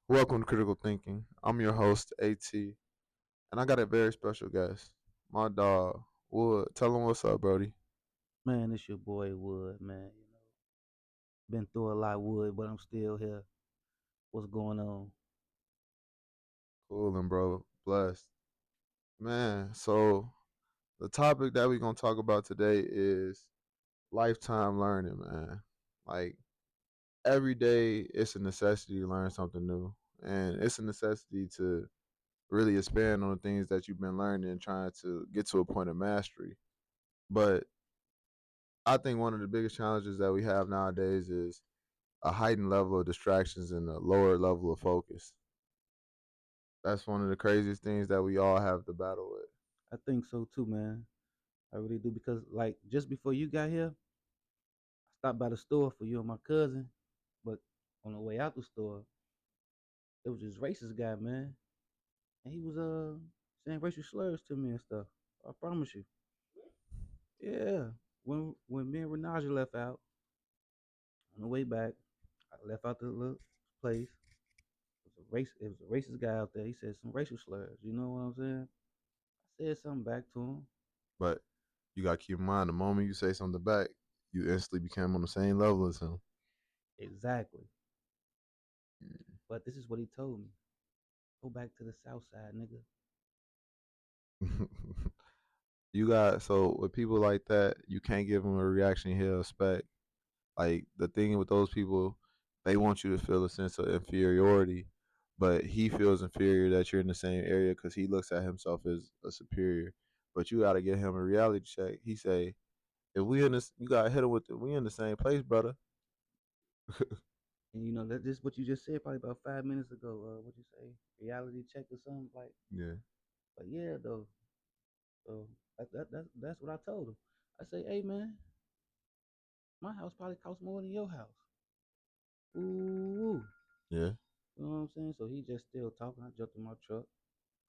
Welcome to Critical Thinking. I'm your host, AT, and I got a very special guest, my dog, Wood. Tell him what's up, Brody. Man, it's your boy Wood, man. Been through a lot, Wood, but I'm still here. What's going on? Coolin', bro. Blessed. Man, so the topic that we're going to talk about today is lifetime learning, man. Like, every day, it's a necessity to learn something new, and it's a necessity to really expand on the things that you've been learning and trying to get to a point of mastery. But I think one of the biggest challenges that we have nowadays is a heightened level of distractions and a lower level of focus. That's one of the craziest things that we all have to battle with. I think so too, man. I really do because, like, just before you got here, I stopped by the store for you and my cousin, but on the way out the store, it was this racist guy, man, and he was saying racial slurs to me and stuff. I promise you. Yeah. When me and Renaja left out on the way back, I left out the little place. It was a racist guy out there. He said some racial slurs. You know what I'm saying? I said something back to him. But you got to keep in mind the moment you say something back, you instantly become on the same level as him. Exactly. But this is what he told me. Go back to the south side, nigga. You got so with people like that, you can't give them a reaction he'll expect. Like the thing with those people, they want you to feel a sense of inferiority, but he feels inferior that you're in the same area because he looks at himself as a superior. But you got to get him a reality check. He say, "If we in this, you got to hit him with it. We in the same place, brother." And you know that this what you just said probably about 5 minutes ago. What you say? Reality check or something like. Yeah. But yeah, though. So that's what I told him. I say, hey man, my house probably costs more than your house. Ooh. Yeah. You know what I'm saying? So he just still talking. I jumped in my truck,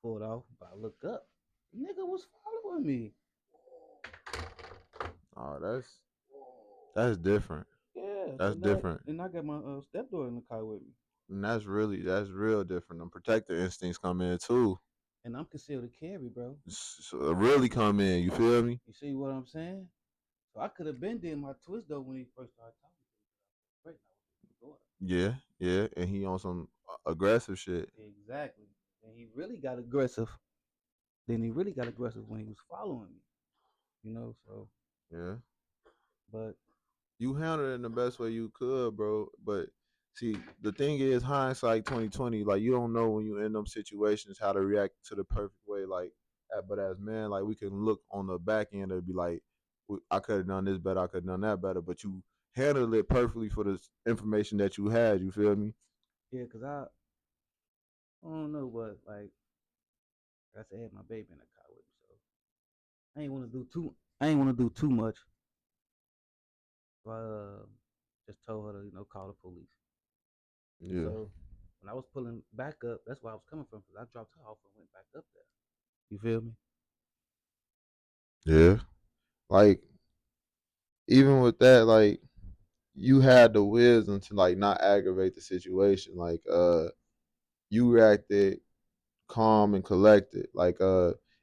pulled off. But I look up, nigga was following me. Oh, that's different. Yeah. So That's now, different, and I got my stepdaughter in the car with me. and that's real different. The protector instincts come in too. And I'm concealed to carry, bro. So really come in. You feel me? You see what I'm saying? So I could have been doing my twist though when he first started talking to me. I was pregnant. I was with my daughter. Yeah, yeah. And he on some aggressive shit. Exactly. And he really got aggressive. Then he really got aggressive when he was following me. So Yeah. but You handled it in the best way you could, bro. But see, the thing is, hindsight 2020. Like you don't know when you in them situations how to react to the perfect way. Like, but as men, like we can look on the back end and be like, I could have done this better. I could have done that better. But you handled it perfectly for the information that you had. You feel me? yeah, cause I don't know, but like I said, I had my baby in the car with me, so I ain't wanna do too much. So I just told her to, call the police. Yeah. So when I was pulling back up, that's where I was coming from, because I dropped her off and went back up there. You feel me? Yeah. Like even with that, like you had the wisdom to like not aggravate the situation. Like you reacted calm and collected. Like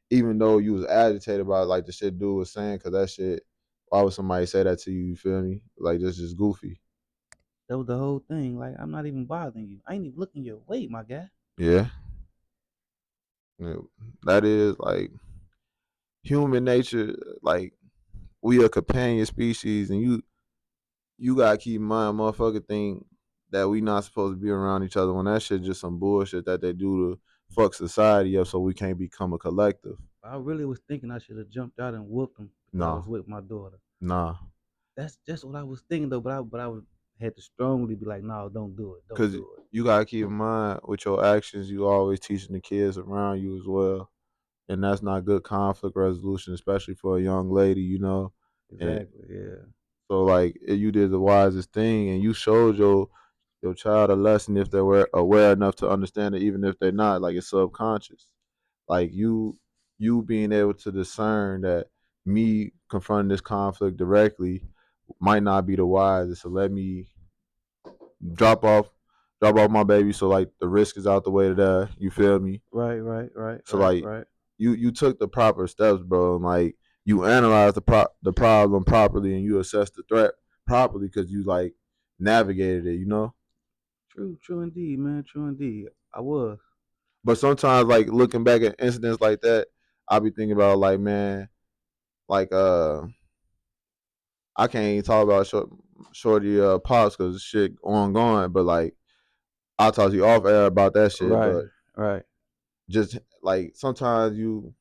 even though you was agitated about like the shit dude was saying, cause that shit. Why would somebody say that to you? You feel me? Like that's just goofy. That was the whole thing. Like, I'm not even bothering you. I ain't even looking your way, my guy. Yeah. Yeah. That is like human nature. Like we a companion species, and you gotta keep in mind, motherfucker think that we not supposed to be around each other when that shit just some bullshit that they do to fuck society up so we can't become a collective. I really was thinking I should have jumped out and whooped him because I Nah, was with my daughter. nah. That's just what I was thinking though. But I had to strongly be like, no, don't do it, don't Cause do it. you gotta keep in mind with your actions, you always teaching the kids around you as well, and that's not good conflict resolution, especially for a young lady, you know. And Exactly. Yeah. so, like, you did the wisest thing, and you showed your child a lesson if they were aware enough to understand it, even if they're not. Like, it's subconscious. Like you being able to discern that me confronting this conflict directly might not be the wisest. So let me drop off drop off my baby, so like the risk is out the way to that. You feel me? Right, right, right, So right, like right. you took the proper steps, bro, and like you analyzed the problem properly and you assessed the threat properly because you like navigated it, you know. True, true indeed, man. True indeed. I was. But sometimes, like looking back at incidents like that, I be thinking about like, man, like I can't even talk about shorty pops because shit ongoing, but like I'll talk to you off air about that shit. Right, But right. just like sometimes you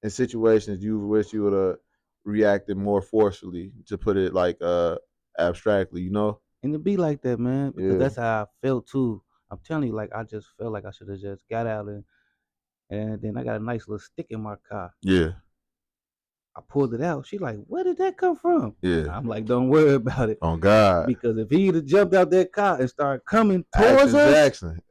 in situations you wish you would have reacted more forcefully, to put it like abstractly, you know? And it be like that, man, because Yeah, that's how I felt too. I'm telling you, like I just felt like I should have just got out and then I got a nice little stick in my car. yeah, I pulled it out. She like, where did that come from? yeah. I'm like, don't worry about it. On God. Because if he'd have jumped out that car and started coming towards Action us, Jackson.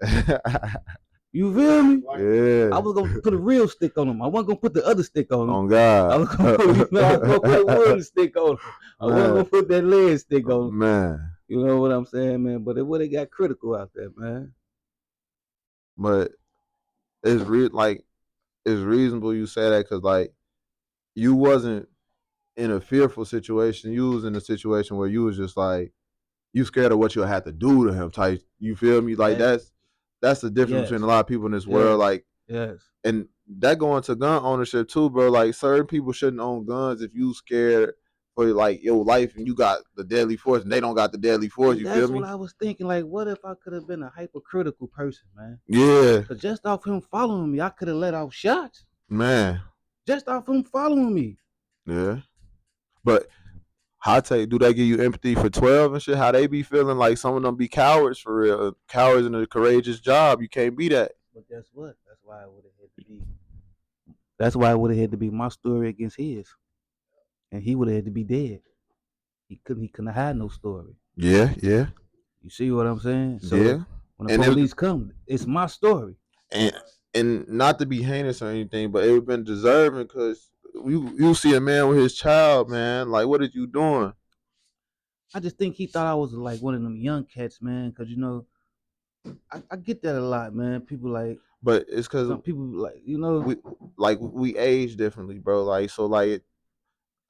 you feel me? I Yeah. was gonna put a real stick on him. I wasn't gonna put the other stick on him. On I God. was gonna put, I was gonna put a wooden stick on him. I wasn't Man. gonna put that lead stick on him. Man. You know what I'm saying, man? But it would have got critical out there, man. But like it's reasonable you say that because like you wasn't in a fearful situation. You was in a situation where you was just like you scared of what you'll have to do to him type. You feel me? Like Yes, that's the difference between yes, a lot of people in this world. yes, Like, yes. and that going to gun ownership too, bro. Like certain people shouldn't own guns if you scared for like your life and you got the deadly force and they don't got the deadly force. And You feel that's what me? I was thinking. Like, what if I could have been a hypercritical person, man? Yeah, Cause just off him following me, I could have let off shots. man. Just off him following me. Yeah, but hot take, do they give you empathy for 12 and shit? How they be feeling? Like some of them be cowards for real. Cowards in a courageous job. You can't be that. But guess what? That's why it would have had to be. That's why it would have had to be my story against his, and he would have had to be dead. He couldn't. He couldn't hide no story. Yeah, yeah, You see what I'm saying? So yeah. when the And it police come, it's my story. and and not to be heinous or anything, but it would have been deserving because you see a man with his child, man. Like, what are you doing? I just think he thought I was like one of them young cats, man. Cause you know, I get that a lot, man. People like But it's because some people like you know. we age differently, bro. Like so, like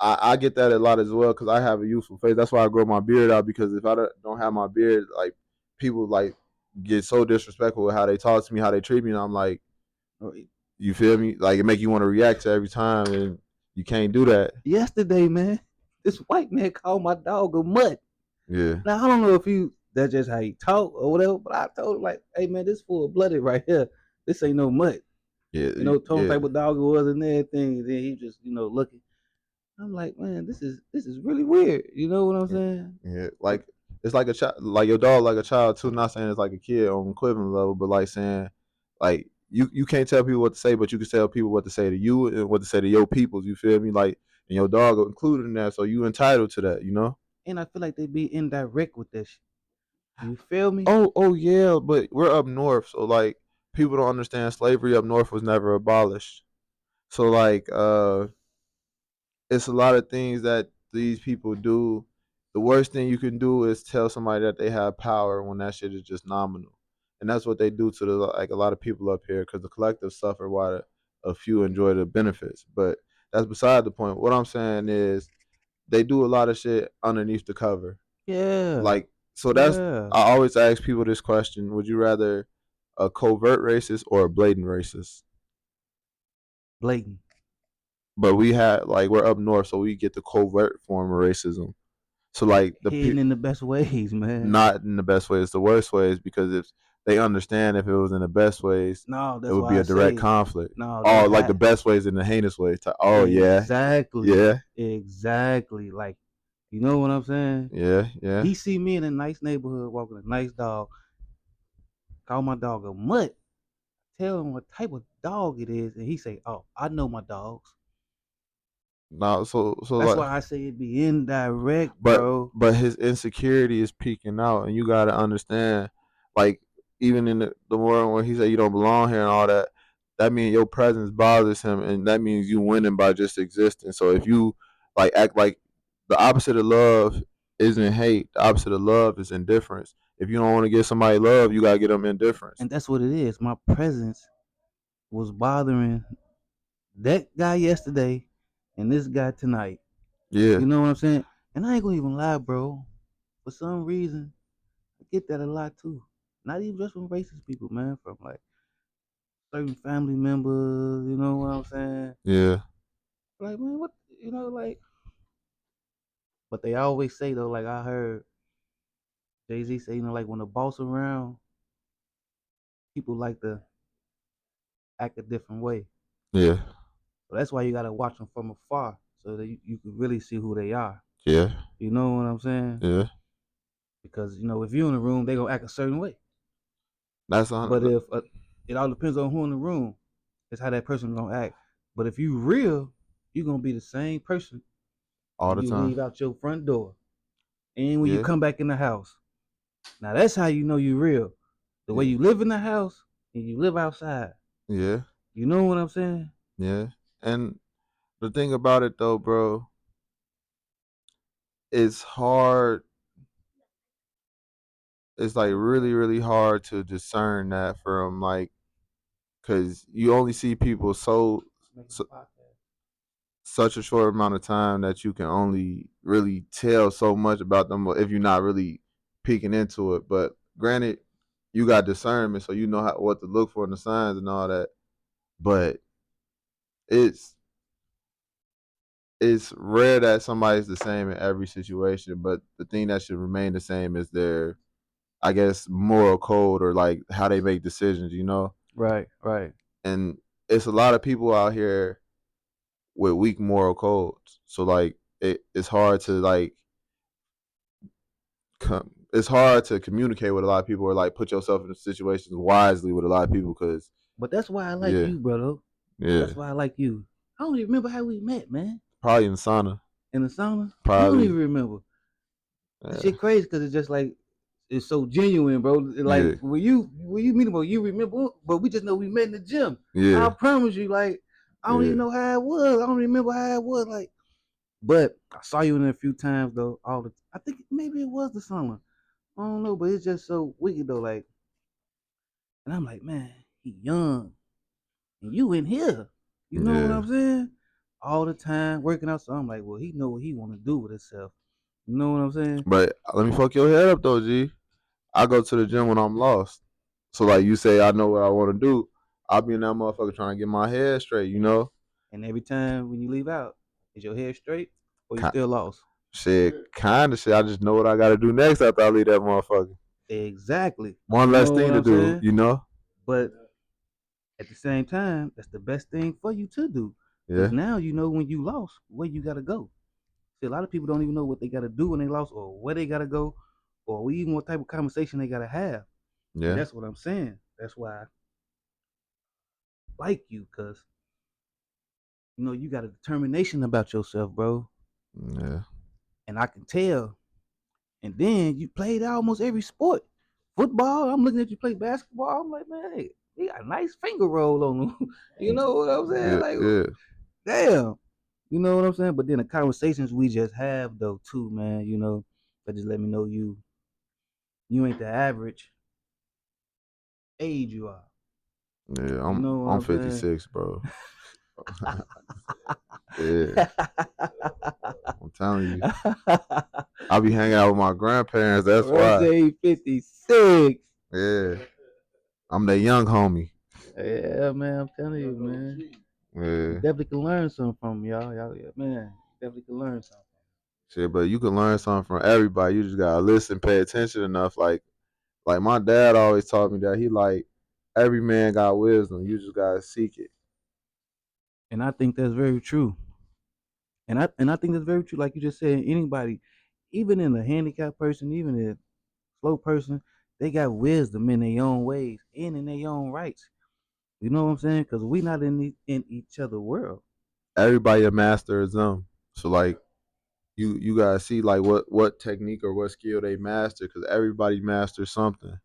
I get that a lot as well because I have a youthful face. That's why I grow my beard out because if I don't have my beard, like people like get so disrespectful with how they talk to me, how they treat me, and I'm like, you feel me? Like it make you want to react to every time, and you can't do that. Yesterday, man, this white man called my dog a mutt. Yeah, Now I don't know if that's just how he talk or whatever, but I told him like, hey man, this full blooded right here. This ain't no mutt. yeah, You know, told him yeah, type of dog it was and everything. And then he just, looking. I'm like, man, this is really weird. You know what I'm saying? yeah. But Like it's like a child, like your dog, like a child too. Not saying it's like a kid on equivalent level, but like saying, like you can't tell people what to say, but you can tell people what to say to you and what to say to your peoples. You feel me? Like and your dog included in that, so you entitled to that. You know? and I feel like they be indirect with this. You feel me? Oh yeah, but we're up north, so like people don't understand slavery up north was never abolished. So like it's a lot of things that these people do. The worst thing you can do is tell somebody that they have power when that shit is just nominal. And that's what they do to like a lot of people up here because the collective suffer while a few enjoy the benefits. But that's beside the point. What I'm saying is they do a lot of shit underneath the cover. Yeah, Like so that's yeah. I always ask people this question: would you rather a covert racist or a blatant racist? Blatant. But we had like we're up north, so we get the covert form of racism. So like Hidden in the best ways, man. not in the best ways, the worst ways, because if they understand if it was in the best ways, No, it that's would be why I a direct say conflict. no. Oh, They like the had best ways and the heinous ways. Oh yeah, exactly, yeah, exactly. Like, you know what I'm saying? yeah, yeah. He see me in a nice neighborhood walking a nice dog. Call my dog a mutt. Tell him what type of dog it is, and he say, "Oh, I know my dogs." No, so That's like why I say it be indirect, but bro. but his insecurity is peaking out, and you got to understand, like even in the world where he said you don't belong here and all that, that means your presence bothers him, and that means you winning by just existing. So if you like act like the opposite of love isn't hate, the opposite of love is indifference, if you don't want to give somebody love, you gotta get them indifference. And that's what it is. My presence was bothering that guy yesterday and this guy tonight. Yeah, You know what I'm saying? And I ain't gonna even lie, bro. For some reason, I get that a lot too. Not even just from racist people, man. From like certain family members. You know what I'm saying? yeah, Like, man, what? Like. But they always say though, like I heard Jay-Z say, like when the boss around, people like to act a different way. yeah, So that's why you gotta watch them from afar, so that you can really see who they are. yeah, You know what I'm saying? yeah. Because if you're in the room, they gonna act a certain way. That's on But if it all depends on who in the room, it's how that person gonna act. But if you real, you gonna be the same person all when the you time. leave out your front door and when you Yeah, come back in the house. Now that's how you know you real. The way yeah, you live in the house and you live outside. yeah, You know what I'm saying? yeah. And the thing about it though, bro, it's hard. It's like really, really hard to discern that from like, cause you only see people so such a short amount of time that you can only really tell so much about them if you're not really peeking into it. But granted, you got discernment, so you know what to look for in the signs and all that. But it's it's rare that somebody's the same in every situation. But the thing that should remain the same is their, I guess, moral code or like how they make decisions. Right, right. And it's a lot of people out here with weak moral codes. So like it's hard to like it's hard to communicate with a lot of people or like put yourself in situations wisely with a lot of people because But that's why I like yeah, you, brother. yeah, That's why I like you. I don't even remember how we met, man. probably in the sauna, In the sauna. I don't probably, even remember. That yeah, shit crazy because it's just like it's so genuine, bro. Like yeah, when you meet him, you remember, but we just know we met in the gym. I yeah, promise you, like I don't yeah, even know how it was. I don't remember how it was, like. But I saw you in there a few times though. I think maybe it was the summer. I don't know, but it's just so wicked though. Like, and I'm like, man, he young, and you in here. You know what yeah. I'm saying? All the time working out. So I'm like, well, he know what he want to do with himself. You know what I'm saying? But let me fuck your head up though, G. I go to the gym when I'm lost. So like you say, I know what I want to do. I'll be in that motherfucker trying to get my head straight. And every time when you leave out, is your head straight or you Ki- still lost? Shit, kind of shit. I just know what I got to do next after I leave that motherfucker. Exactly. One You less know what thing to I'm do, saying? you know? But at the same time, that's the best thing for you to do. Because Yeah, now you know when you lost, where you got to go. See, a lot of people don't even know what they got to do when they lost or where they got to go or even what type of conversation they got to have. And yeah, that's what I'm saying. That's why I like you because, you got a determination about yourself, bro. yeah, And I can tell. And then you played almost every sport. Football, I'm looking at you play basketball. I'm like, man, hey, he got a nice finger roll on him. You know what I'm saying? yeah, Like, yeah, damn. You know what I'm saying? But then the conversations we just have though too, man, that just let me know you ain't the average age you are. yeah. You I'm know what I'm I'm saying? 56, bro. Yeah, I'm telling you. I be hanging out with my grandparents. That's Bro why. say 56. Yeah, I'm the young homie. Yeah, man, I'm telling you, man. You Yeah, definitely can learn something from y'all. Y'all, yeah, man, you definitely can learn something. shit. But you can learn something from everybody. You just gotta listen, pay attention enough. Like my dad always taught me that he like every man got wisdom. You just gotta seek it. And I think that's very true. And I think that's very true. Like you just said, anybody, even in a handicapped person, even a slow person, they got wisdom in their own ways and in their own rights. You know what I'm saying? Because we not in each other world. Everybody a master is them. So like you gotta see like what technique or what skill they master because everybody masters something,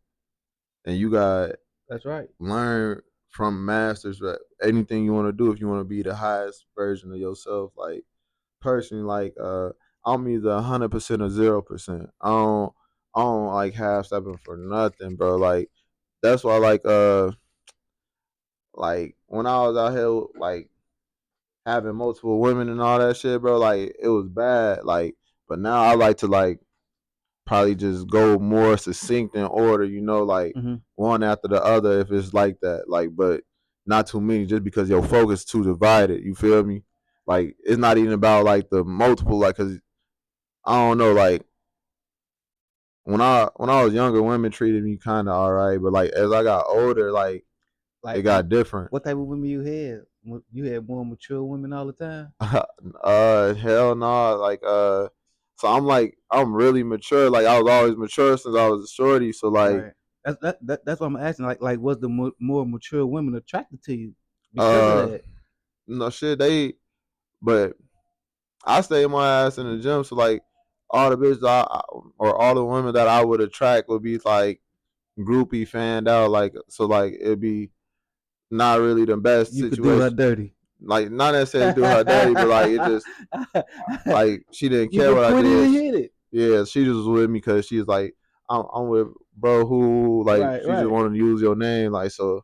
and you gotta That's right. learn from masters. But anything you want to do if you want to be the highest version of yourself, like personally, like I'm either 100% or 0%. I don't. I don't like half stepping for nothing, bro. Like that's why like when I was out here like having multiple women and all that shit, bro, like it was bad. Like but now I like to like probably just go more succinct in order, like Mm-hmm. one after the other if it's like that. Like but not too many just because your focus too divided, you feel me? Like it's not even about like the multiple like cuz I don't know like when I was younger, women treated me kind of all right, but like as I got older, like it Like, got different. what type of women you had? You had more mature women all the time, Hell no, so I'm really mature. Like I was always mature since I was a shorty. So like, right? That's what I'm asking. Like, was the more mature women attracted to you because of uh, that? no shit, but I stay my ass in the gym. So like, all the bitches or all the women that I would attract would be like groupie fanned out. Like so, like it'd be not really the best You could do her situation. dirty. Like not necessarily do her dirty, but like it just like she didn't You care could what I point it did. and hit it. Yeah, she just was with me because she was like, I'm with bro who like Right, she just right, wanted to use your name, like so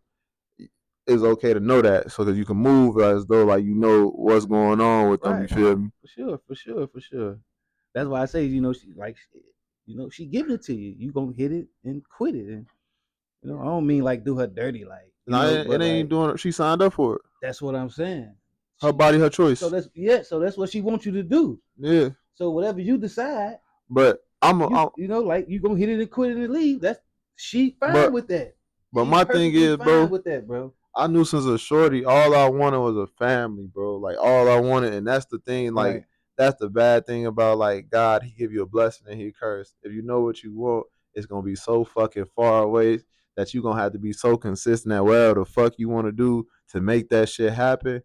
it's okay to know that, so that you can move as though like you know what's going on with them. You right. feel me? For sure, for sure, for sure. That's why I say, she like, she giving it to you. You gonna hit it and quit it, and I don't mean like do her dirty, like, Nah, it but ain't like doing. She signed up for it. that's what I'm saying. Her She body, her so choice. that's yeah, so that's what she wants you to do. Yeah, So whatever you decide, but like you gonna hit it and quit it and leave. That's she fine but with that. but She my thing perfectly is, fine bro, with that, bro. I knew since a shorty, all I wanted was a family, bro. Like all I wanted, and that's the thing. Like Right. that's the bad thing about like God. He give you a blessing and he curse. If you know what you want, it's gonna be so fucking far away that you gonna have to be so consistent at whatever the fuck you want to do to make that shit happen.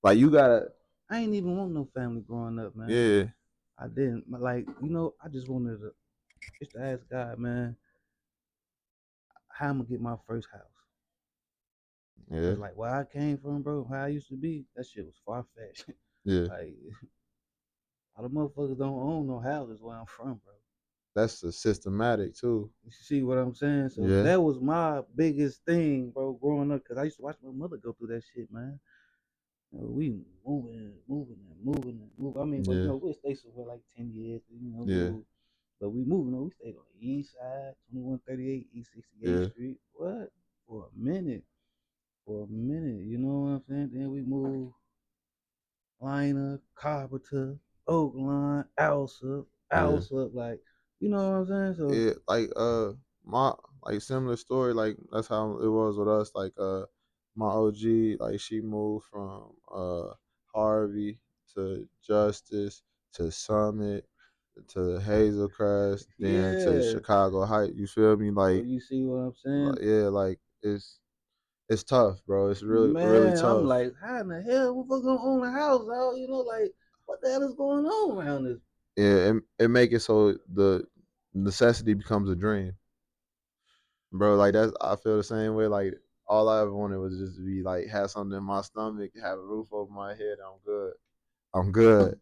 Like you gotta, I ain't even want no family growing up, man. yeah, I didn't. But like, I just wanted to just to ask God, man, how I'm gonna get my first house. yeah, Cause like where I came from, bro, how I used to be, that shit was far fetched. yeah. Like a lot of motherfuckers don't own no houses where I'm from, bro. That's the systematic too. You see what I'm saying? So Yeah, that was my biggest thing, bro, growing up. Cause I used to watch my mother go through that shit, man. We moving and moving and moving and moving. I mean, but yeah, we'll stay somewhere like 10 years, yeah, move. But we moving. We stayed on the east side, 2138 East 68th yeah, Street. What? For a minute. For a minute. You know what I'm saying? Then we moved Liner, Carpenter, Oakland, Alsop, yeah. like, you know what I'm saying? So, It like my like similar story, like that's how it was with us. Like my OG, like she moved from Harvey to Justice to Summit to Hazelcrest, then to yeah. Chicago Heights. You feel me? So you see what I'm saying? Yeah, like it's tough, bro. It's really really Man, I'm tough. like, how in the hell we gonna own a house out? Like, what the hell is going on around this? Yeah, it make it so the necessity becomes a dream, bro. Like that's I feel the same way. Like all I ever wanted was just to be like have something in my stomach, have a roof over my head. I'm good. I'm good.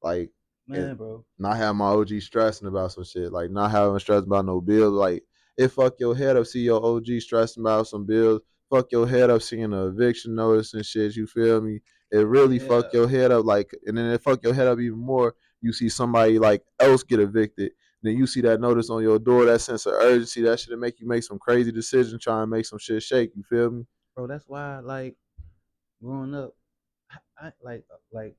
Like and Man, bro. not have my OG stressing about some shit. Like not having stress about no bills. Like it fuck your head up. See your OG stressing about some bills. Fuck your head up seeing an eviction notice and shit. You feel me? It really fuck Yeah. your head up. Like and then it fuck your head up even more. You see somebody like else get evicted. Then you see that notice on your door. That sense of urgency. That should make you make some crazy decisions. Try and make some shit shake. You feel me? Bro, that's why, like, growing up, I like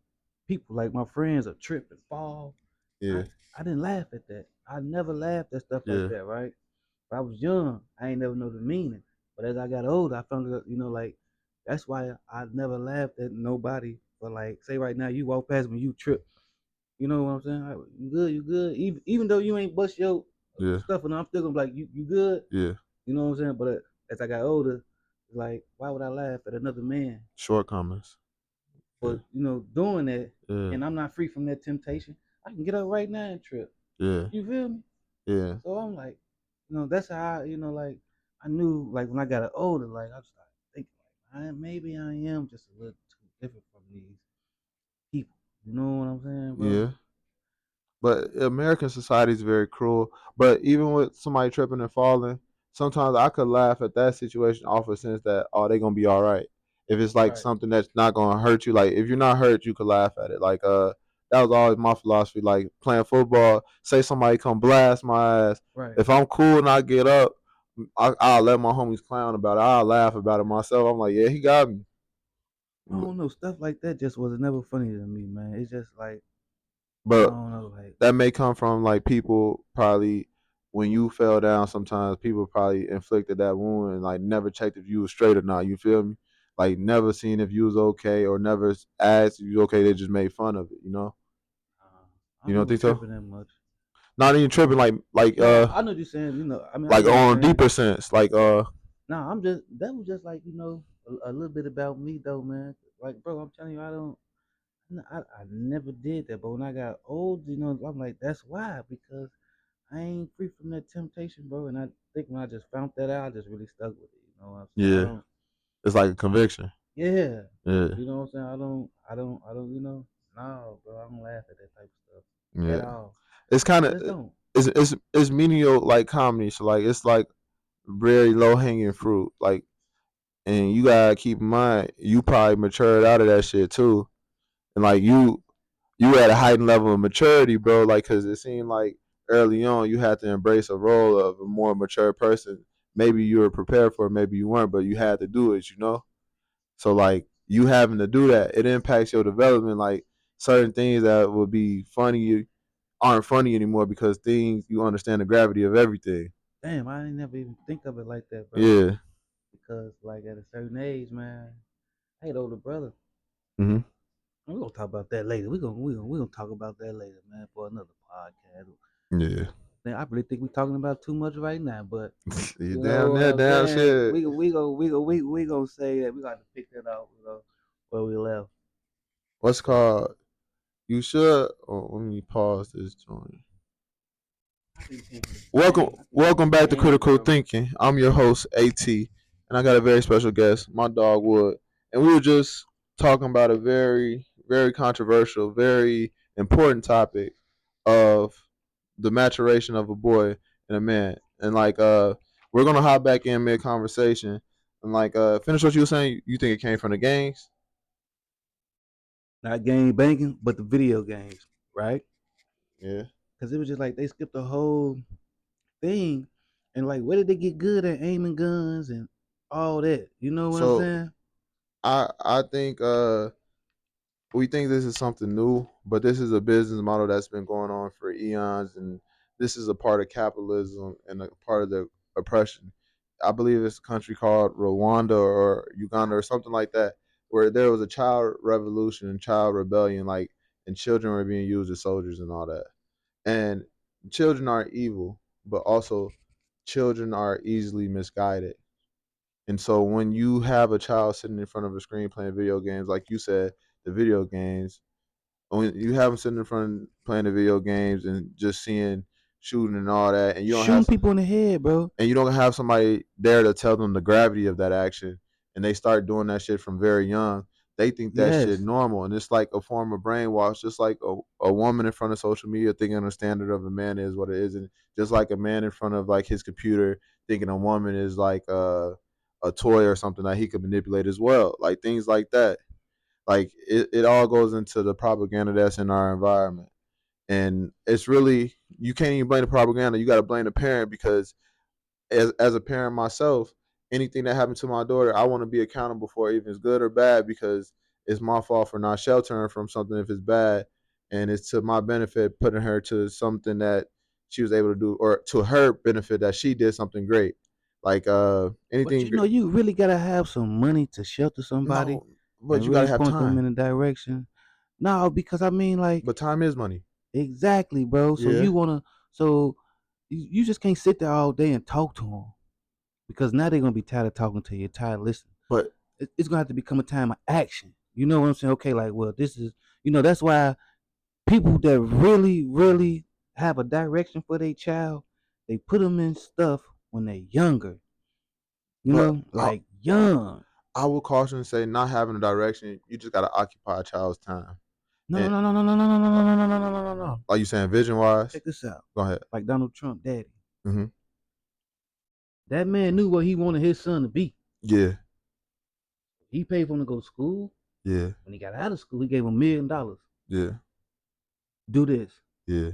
people, like my friends are trip and fall. I, Yeah. I didn't laugh at that. I never laughed at stuff like Yeah. that, right? When I was young, I ain't never know the meaning. But as I got older, I found out, like, that's why I never laughed at nobody. But like, say right now, you walk past me, you trip. You know what I'm saying? Like, you good, you good. Even though you ain't bust your Yeah. stuff, and I'm still gonna be like, you good. Yeah. You know what I'm saying? But as I got older, like, why would I laugh at another man Shortcomings. Yeah. for doing that? Yeah. And I'm not free from that temptation. I can get up right now and trip. Yeah. You feel me? Yeah. So I'm like, that's how like I knew, like, when I got older, like I started thinking like, maybe I am just a little too different from these people. You know what I'm saying, bro? Yeah. But American society is very cruel. But even with somebody tripping and falling, sometimes I could laugh at that situation off a sense that oh they gonna be all right. If it's like Right, something that's not gonna hurt you, like if you're not hurt, you could laugh at it. Like that was always my philosophy. Like playing football, say somebody come blast my ass. right. If I'm cool and I get up, I'll let my homies clown about it. I'll laugh about it myself. I'm like, yeah, he got me. I don't know, stuff like that just was never funny to me, man. It's just like I But don't know, like that may come from like people probably when you fell down. Sometimes people probably inflicted that wound and like never checked if you was straight or not. You feel me? Like never seen if you was okay or never asked if you was okay. They just made fun of it. You know? I You don't never think so? tripping that much. Not even tripping Um, no, I know what you're saying. I like know what you're on a saying. deeper sense. Like Nah, I'm just that was just like a little bit about me though, man. Like, bro, I'm telling you, I never did that. But when I got old, I'm like, that's why because I ain't free from that temptation, bro. And I think when I just found that out, I just really stuck with it. You know what I'm saying? I yeah, don't, it's like a conviction. yeah. Yeah, You know what I'm saying? I don't. No, bro. I don't laugh at that type of stuff at yeah. all. It's kind I of just don't. it's menial like comedy. So like it's like very low hanging fruit. Like and you gotta keep in mind you probably matured out of that shit too, and like you at a heightened level of maturity, bro. Like, cause it seemed like early on you had to embrace a role of a more mature person. Maybe you were prepared for it, maybe you weren't, but you had to do it, you know. So like you having to do that, it impacts your development. Like certain things that would be funny aren't funny anymore because things you understand the gravity of everything. Damn, I didn't never even think of it like that, bro. Yeah. Because like at a certain age, man, I had older brother. Hmm. We're gonna talk about that later. We're gonna talk about that later, man, for another podcast. Yeah. Man, I really think we're talking about too much right now, but You you know down what there, I'm damn saying? shit. We gonna say that we got to pick that up, where we left. What's So called? You should. Oh, let me pause this joint. I think we came from the Welcome, same. I think we came welcome from the back to same Critical era. Thinking. I'm your host, At, and I got a very special guest, my dog Wood, and we were just talking about a very, very controversial, very important topic of the maturation of a boy and a man, and like we're gonna hop back in mid conversation and like finish what you were saying. You think it came from the gangs? Not game banking, but the video games, right? Yeah. Because it was just like they skipped the whole thing, and like, where did they get good at aiming guns and all that? You know what I'm So saying? I think we think this is something new, but this is a business model that's been going on for eons, and this is a part of capitalism and a part of the oppression. I believe it's a country called Rwanda or Uganda or something like that, where there was a child revolution and child rebellion, like, and children were being used as soldiers and all that. And children are evil, but also children are easily misguided. And so when you have a child sitting in front of a screen playing video games, like you said, the video games, when you have them sitting in front playing the video games and just seeing shooting and all that, and Shooting people in the head, bro. you don't have somebody there to tell them the gravity of that action, and they start doing that shit from very young. They think that shit Yes. normal, and it's like a form of brainwash. Just like a woman in front of social media thinking the standard of a man is what it is, and just like a man in front of like his computer thinking a woman is like a toy or something that he could manipulate as well. Like things like that. Like it all goes into the propaganda that's in our environment. And it's really you can't even blame the propaganda. You got to blame the parent because as a parent myself, anything that happened to my daughter, I want to be accountable for, even if it's good or bad, because it's my fault for not sheltering from something if it's bad, and it's to my benefit putting her to something that she was able to do, or to her benefit that she did something great, like But anything. you really gotta have some money to shelter somebody No, but and you got really to have point them time. in a direction. No, because I mean, like, But time is money. exactly, bro. So Yeah, you wanna, so you just can't sit there all day and talk to them because now they're gonna be tired of talking to you, tired of listening. but It's gonna have to become a time of action. You know what I'm saying? Okay, like, well, this is, that's why people that really, really have a direction for their child, they put them in stuff when they're younger. but Like young. I would caution and say not having a direction. You just got to occupy a child's time. No, no, And no, no, no, no, no, no, no, no, no, no, no, no, no, no. are you saying vision wise? Check this out. Go ahead. Like Donald Trump, daddy. Mm-hmm. That man knew what he wanted his son to be. Yeah, He paid for him to go to school. yeah, When he got out of school, he gave him $1 million. yeah, Do this. yeah,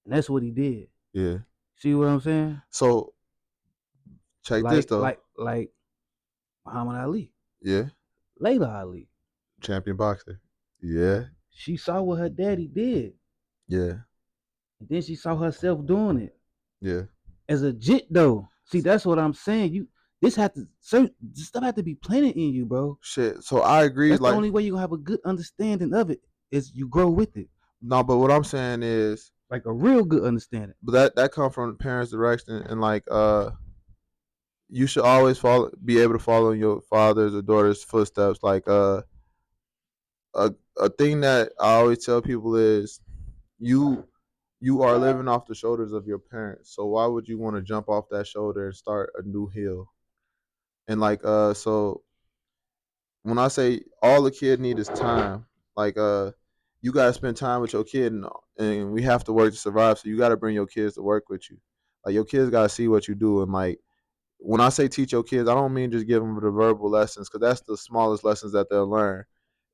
And that's what he did. yeah. See what I'm saying? So check this Like, though. like, like Muhammad Ali, Yeah, Layla Ali. champion boxer. Yeah, She saw what her daddy did. yeah, And then she saw herself doing it. yeah. As a jit though. See, that's what I'm saying. This stuff have to be planted in you, bro. Shit. So I agree. That's the Like, only way you gonna have a good understanding of it is you grow with it. no, but what I'm saying is, Like a real good understanding. but that come from parents' direction, and like, you should always be able to follow in your father's or daughter's footsteps. Like, a a thing that I always tell people is, you you are living off the shoulders of your parents. So why would you want to jump off that shoulder and start a new hill? And like, so when I say all the kid need is time, like, you gotta spend time with your kid, and we have to work to survive. So you gotta bring your kids to work with you. Like, your kids gotta see what you do. And like, when I say teach your kids, I don't mean just give them the verbal lessons, because that's the smallest lessons that they'll learn.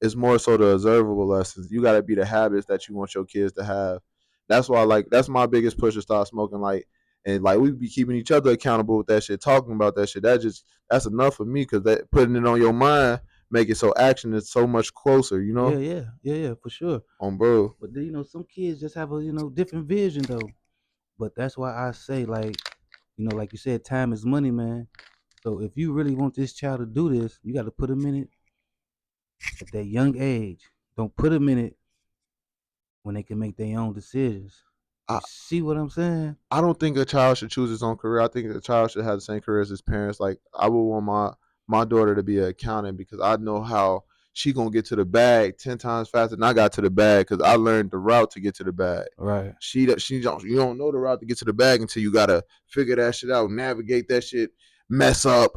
It's more so the observable lessons. You got to be the habits that you want your kids to have. That's why, like, that's my biggest push to start smoking. Like, and like, we be keeping each other accountable with that shit, talking about that shit. That's enough for me, because that putting it on your mind make it so action is so much closer. Yeah, yeah, yeah, yeah, for sure. On bro. But then, some kids just have a different vision though. But that's why I say, like, like you said, time is money, man. So if you really want this child to do this, you got to put them in it at that young age. Don't put them in it when they can make their own decisions. You I, see what I'm saying? I don't think a child should choose his own career. I think a child should have the same career as his parents. Like, I would want my daughter to be an accountant, because I know how she gonna get to the bag 10 times faster than I got to the bag, because I learned the route to get to the bag. Right. She don't, you don't know the route to get to the bag until you gotta figure that shit out, navigate that shit, mess up,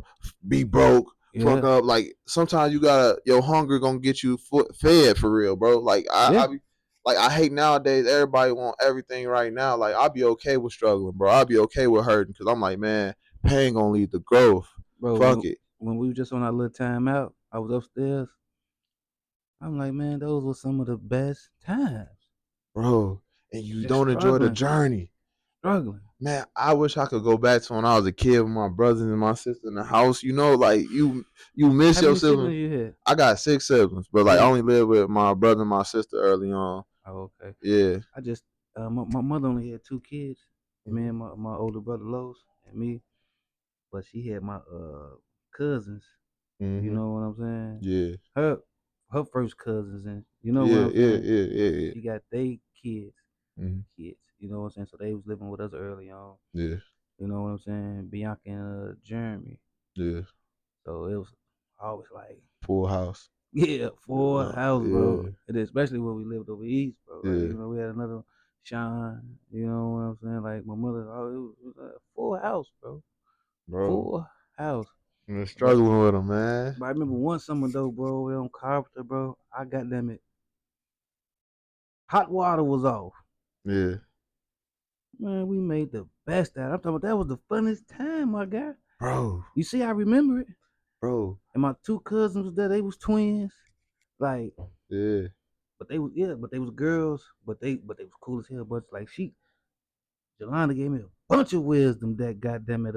be broke, fuck Yeah. up. Like, sometimes you gotta, your hunger gonna get you fed for real, bro. Like, Yeah. I be like, I hate nowadays everybody want everything right now. Like, I'll be okay with struggling, bro. I'll be okay with hurting, because I'm like, man, pain gonna lead to growth. Bro, Fuck it, when we were just on our little time out, I was upstairs. I'm like, man, those were some of the best times. bro. And you Just don't enjoy the struggling, journey. struggling. Man, I wish I could go back to when I was a kid with my brothers and my sister in the house. Like, you miss How your many sibling. siblings you had? I got 6 siblings, but like, I Man. only lived with my brother and my sister early on. Oh, okay. Yeah. I just my mother only had 2 kids. Me Mm-hmm. and my older brother Los and me. But she had my cousins. You Mm-hmm. know what I'm saying? Yeah. Her first cousins, and you know what Yeah. I'm Yeah. saying? Yeah. Yeah. Yeah. She got they kids, Mm-hmm. kids. You know what I'm saying? So they was living with us early on. Yeah. You know what I'm saying? Bianca and Jeremy. Yeah. So it was always like, Full house. yeah, full house, bro. Yeah. And especially when we lived over east, bro. Like, Yeah. we had another Sean. You know what I'm saying? Like my mother, it was a full house, bro. Bro. Full house. I'm But struggling with them, man. But I remember one summer though, bro, we on Carpenter, bro. I got them it. Hot water was off. Yeah. Man, we made the best out. I'm talking about that was the funnest time, my guy. Bro. You see, I remember it. Bro. And my 2 cousins was there. They was twins. Like, Yeah. but they was girls. But they was cool as hell. But like Jelana gave me a bunch of wisdom that goddamn it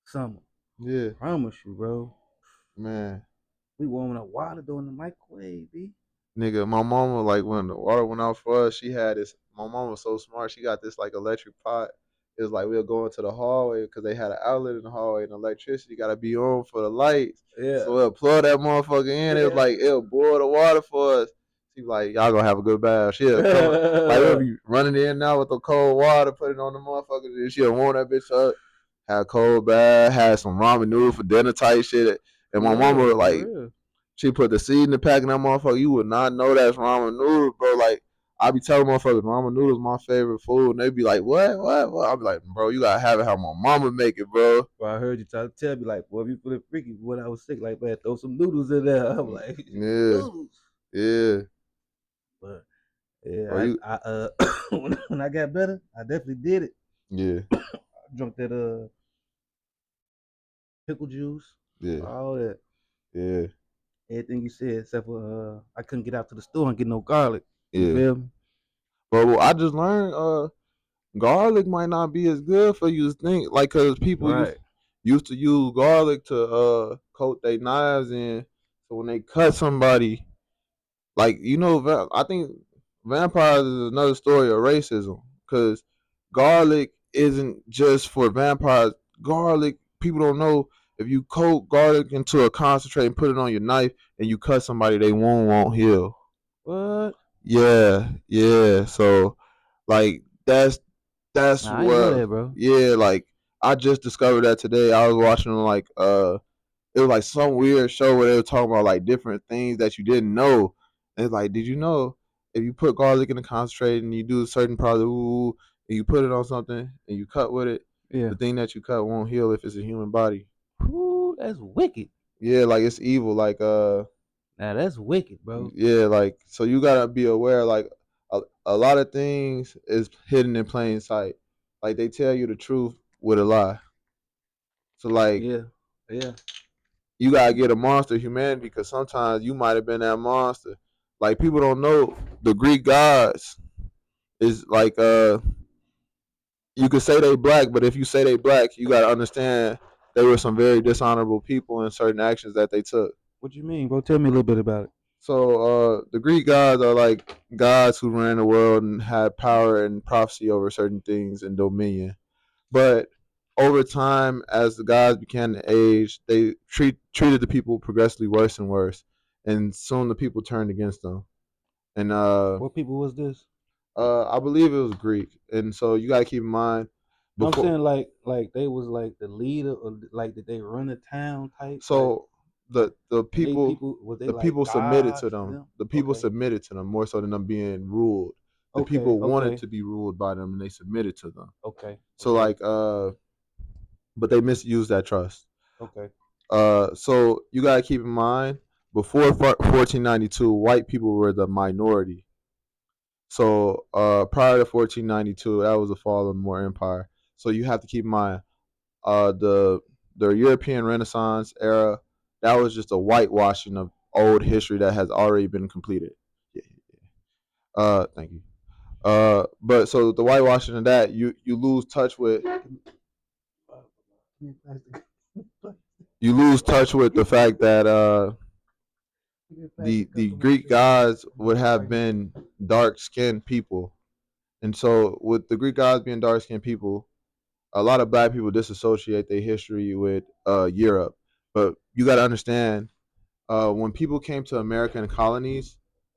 summer. Yeah. Promise you, bro. Man. We warming up water doing the microwave, B. Nigga, my mama, like, when the water went out for us, she had this. My mama was so smart. She got this like electric pot. It was like we'll go into the hallway, because they had an outlet in the hallway, and electricity got to be on for the lights. Yeah. So we'll plug that motherfucker in. It was Yeah. like, it'll boil the water for us. She was like, y'all gonna have a good bath. She'll come, like, we'll be running in and out with the cold water, put it on the motherfucker, and she'll warm that bitch up. Had a cold bath, had some ramen noodles for dinner type shit. And my mama, For like, real. she put the seed in the pack in that motherfucker. You would not know that's ramen noodles, bro. Like, I be telling motherfuckers ramen noodles my favorite food, and they be like, what? I be like, bro, you gotta have it how my mama make it, bro. Well, I heard you try to tell me like, boy, if you feeling freaky when I was sick, like, man, throw some noodles in there. I'm like, Yeah, noodles. yeah. But Or yeah, you I when I got better, I definitely did it. yeah, I drunk that pickle juice, yeah, all that, yeah, everything you said, except for I couldn't get out to the store and get no garlic. You yeah. feel me? But what I just learned garlic might not be as good for you as think. Like, cause people Right. used to use garlic to coat their knives in. So when they cut somebody, like I think vampires is another story of racism. Cause garlic isn't just for vampires. Garlic, people don't know, if you coat garlic into a concentrate and put it on your knife and you cut somebody, they won't heal. What? Yeah, yeah. So like that's Nah, I ain't know what that, bro. yeah, like I just discovered that today. I was watching like it was like some weird show where they were talking about like different things that you didn't know. And it's like, did you know if you put garlic in a concentrate and you do a certain process, and you put it on something and you cut with it, Yeah. the thing that you cut won't heal if it's a human body. Whew, that's wicked. Yeah, like it's evil. Like Now that's wicked, bro. yeah, like so you gotta be aware. Like a lot of things is hidden in plain sight. Like they tell you the truth with a lie. So like Yeah. Yeah. you gotta get a monster humanity because sometimes you might have been that monster. Like people don't know the Greek gods is like you could say they black, but if you say they black, you gotta understand they were some very dishonorable people in certain actions that they took. What you mean, bro? Tell me a little bit about it. So the Greek gods are like gods who ran the world and had power and prophecy over certain things and dominion. But over time, as the gods began to age, they treated the people progressively worse and worse, and soon the people turned against them. And What people was this? I believe it was Greek, and so you got to keep in mind No, I'm before. saying like they was like the leader, or like did they run the town type? Like So the they people people was they the like people submitted to gods to them. them? The people Okay, submitted to them more so than them being ruled. The okay, people wanted okay, to be ruled by them, and they submitted to them. okay, So okay, like but they misused that trust. okay. So you gotta keep in mind before 1492, white people were the minority. So prior to 1492, that was the fall of the Moor Empire. So you have to keep in mind the European Renaissance era. That was just a whitewashing of old history that has already been completed. Yeah. Thank you. But so the whitewashing of that, you lose touch with you lose touch with the fact that the Greek gods would have been dark skinned people. And so with the Greek gods being dark skinned people, a lot of black people disassociate their history with Europe. But you gotta understand, when people came to American colonies,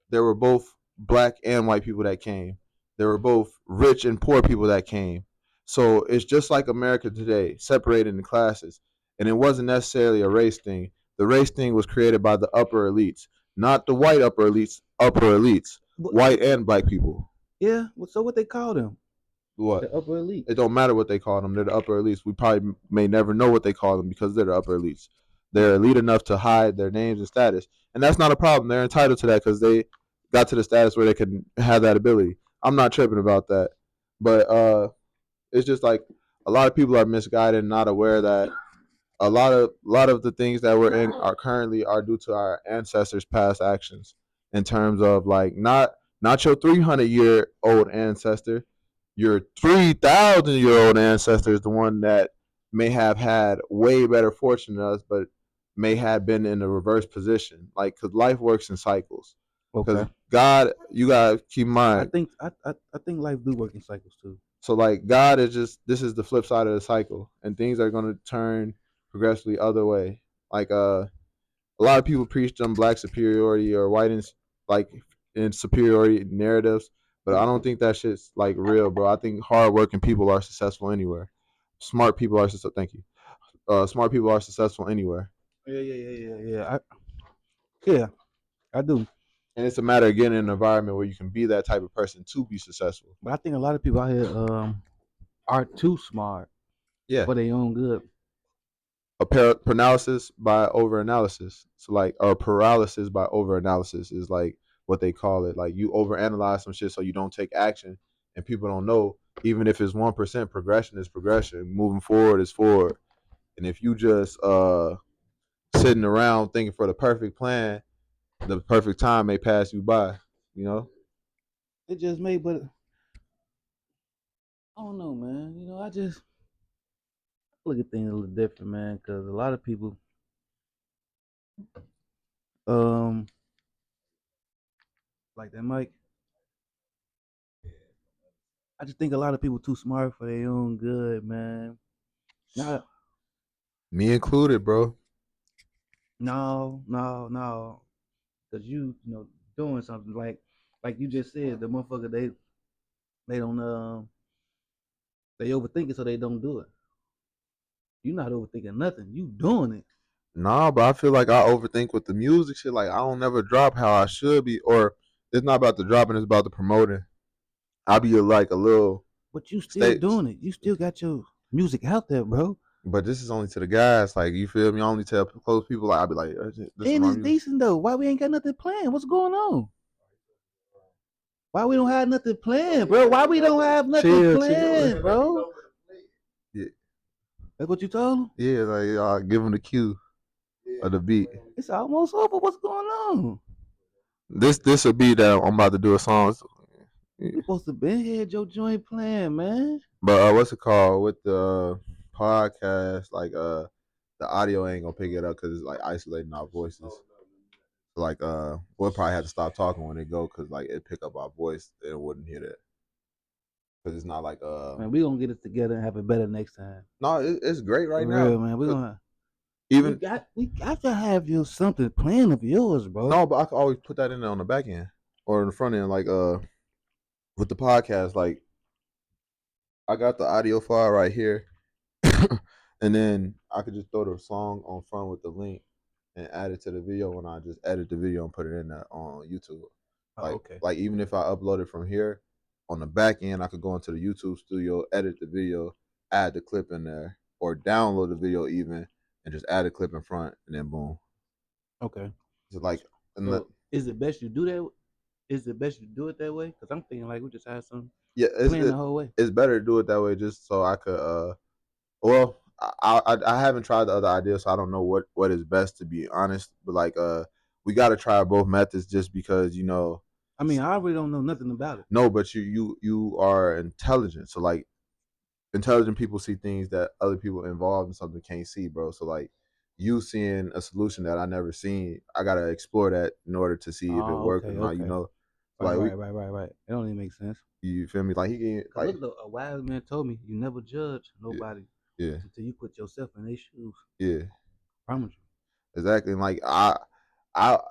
there were both black and white people that came. There were both rich and poor people that came. So it's just like America today, separated into classes. And it wasn't necessarily a race thing. The race thing was created by the upper elites, not the white upper elites, But, white and black people. yeah. So what they call them? What? The upper It elites. don't matter what they call them. They're the upper elites. We probably may never know what they call them because they're the upper elites. They're Hmm. elite enough to hide their names and status, and that's not a problem. They're entitled to that because they got to the status where they can have that ability. I'm not tripping about that, but it's just like a lot of people are misguided and not aware that a lot of the things that we're in are currently are due to our ancestors' past actions in terms of like not your 300-year old ancestor, your 3,000-year old ancestor is the one that may have had way better fortune than us, but may have been in a reverse position. Like, because life works in cycles. Okay. Because God, you gotta keep in I mind. think I think life do work in cycles too. So like God is just this is the flip side of the cycle, and things are gonna turn progressively other way. Like a lot of people preach them black superiority or white like in superiority narratives, but I don't think that shit's like real, bro. I think hardworking people are successful anywhere. Smart people are successful. Thank you. Smart people are successful anywhere, Yeah, I do. and it's a matter of getting in an environment where you can be that type of person to be successful. But I think a lot of people out here are too smart Yeah. for their own good. A paralysis by over analysis. So like, or paralysis by over analysis is like what they call it. Like you overanalyze some shit so you don't take action, and people don't know. Even if it's 1%, progression is progression. Moving forward is forward. And if you just sitting around thinking for the perfect plan, the perfect time may pass you by. You know. It just may, but I don't know, man. I just look at things a little different, man. Because a lot of people, um, like that Mike. I just think a lot of people too smart for their own good, man. Not, Me included, bro. no, no, no. Because doing something like you just said, the motherfucker they don't they overthink it so they don't do it. You not overthinking nothing. You doing it. Nah, but I feel like I overthink with the music shit. Like I don't never drop how I should be, or it's not about the dropping; it's about the promoting. I be like a little But you still state, doing it. You still got your music out there, bro. but this is only to the guys. Like you feel me? I only tell close people. Like I be like, this is And my it's music. decent though. Why we ain't got nothing planned? What's going on? Why we don't have nothing planned, bro? Why we don't have nothing Chill. planned, bro? Yeah, That's what you told him? yeah. Like give them the cue of the beat. It's almost over. What's going on? This a beat that I'm about to do a song. Yeah. We supposed to been had your joint plan, man. But what's it called with the podcast? Like the audio ain't gonna pick it up because it's like isolating our voices. Like we'll probably have to stop talking when it go because like it pick up our voice and it wouldn't hear that because it's not like Man, we gonna get it together and have it better next time. no it's great For right real, now man. because We even got we got to have you something planned of yours, bro. no but I can always put that in there on the back end or in the front end like with the podcast like I got the audio file right here and then I could just throw the song on front with the link and add it to the video when I just edit the video and put it in there on YouTube. Oh, Like okay. like even if I upload it from here on the back end, I could go into the YouTube studio, edit the video, add the clip in there, or download the video even and just add a clip in front and then boom. Okay. So like and So is it best you do that? Is it best you do it that way? Because I'm thinking like we just had some yeah, plan the whole way. it's better to do it that way just so I could well I haven't tried the other ideas, so I don't know what is best to be honest. But like we got to try both methods just because I mean, I really don't know nothing about it. no, but you are intelligent. So like intelligent people see things that other people involved in something can't see, bro. So like you seeing a solution that I never seen, I gotta explore that in order to see if it Oh, works or okay, not. okay. So Right, like we, right, right, right, right. It don't even make sense. you feel me? Like he can Cause like look, though, a wise man told me you never judge yeah, nobody yeah, until you put yourself in their shoes. yeah, I promise you. exactly. And like I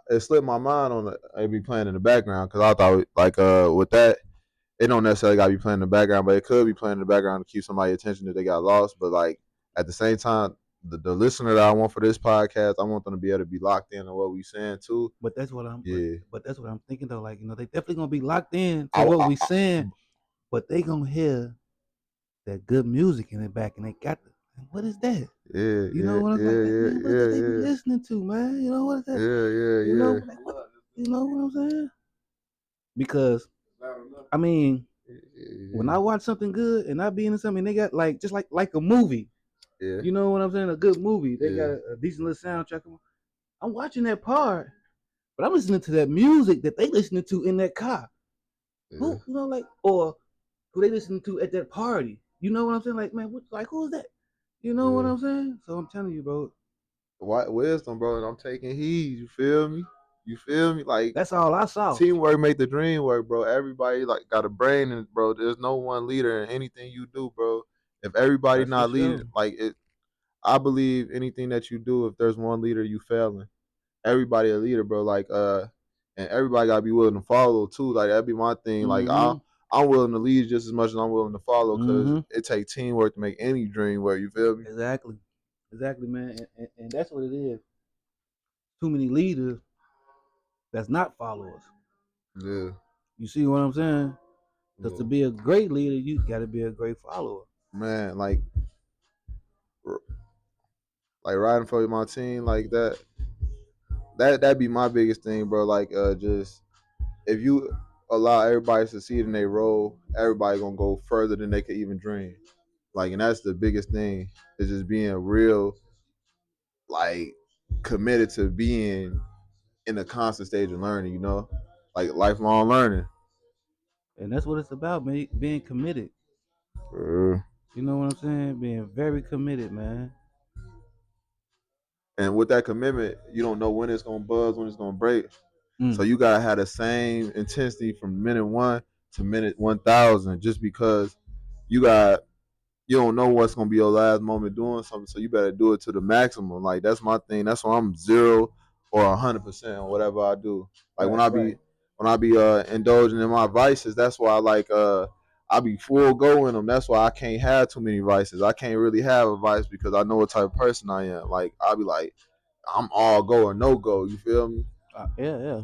it slipped my mind on it be playing in the background because I thought like with that it don't necessarily got to be playing in the background, but it could be playing in the background to keep somebody's attention if they got lost. But like at the same time, the listener that I want for this podcast, I want them to be able to be locked in on what we saying too. But that's what I'm. Yeah, But that's what I'm thinking though. Like they definitely gonna be locked in to I, what I, we I saying, but they gonna hear that good music in the back, and they got the. What is that? yeah, You know yeah, what I'm like, yeah, yeah, man? What is that yeah, they be yeah, listening to, man? You know what is that? yeah, yeah, You know, yeah, like what? You know what I'm saying? Because I mean, when yeah, I watch something good and I be into something, they got like just like a movie. yeah, You know what I'm saying? A good movie. They got yeah, a decent little soundtrack. I'm watching that part, but I'm listening to that music that they listening to in that car. yeah, Who like or who they listening to at that party? You know what I'm saying? Like man, like who's that? You know what yeah. I'm saying? So I'm telling you, bro. White wisdom, bro. And I'm taking heed. You feel me? You feel me? Like That's all I saw. teamwork make the dream work, bro. Everybody like got a brain, and bro, there's no one leader in anything you do, bro. If everybody That's for not leading, sure. like it, I believe anything that you do, if there's one leader, you failing. Everybody a leader, bro. Like and everybody gotta be willing to follow too. Like that'd be my thing. Like Mm-hmm. I'm willing to lead just as much as I'm willing to follow, cause Mm-hmm. it takes teamwork to make any dream work. You feel me? Exactly. Exactly, man. And that's what it is. Too many leaders that's not followers. Yeah, You see what I'm saying? Because to yeah, be a great leader, you got to be a great follower. man. Like riding for my team like that. That'd be my biggest thing, bro. Like just if you allow everybody to succeed in their role, everybody gonna go further than they could even dream. Like, and that's the biggest thing is just being real, like committed to being in a constant stage of learning. Like lifelong learning. And that's what it's about, man. Being committed. Uh, You know what I'm saying? Being very committed, man. and with that commitment, you don't know when it's gonna buzz, when it's gonna break. So Mm. you gotta have the same intensity from minute 1 to minute 1,000, just because you got you don't know what's gonna be your last moment doing something, so you better do it to the maximum. Like that's my thing. That's why I'm 0 or 100% on whatever I do. Like when Right, I right. be indulging in my vices, that's why I be full go in them. That's why I can't have too many vices. I can't really have a vice because I know what type of person I am. Like I be like, I'm all go or no go. You feel me? Yeah, yeah.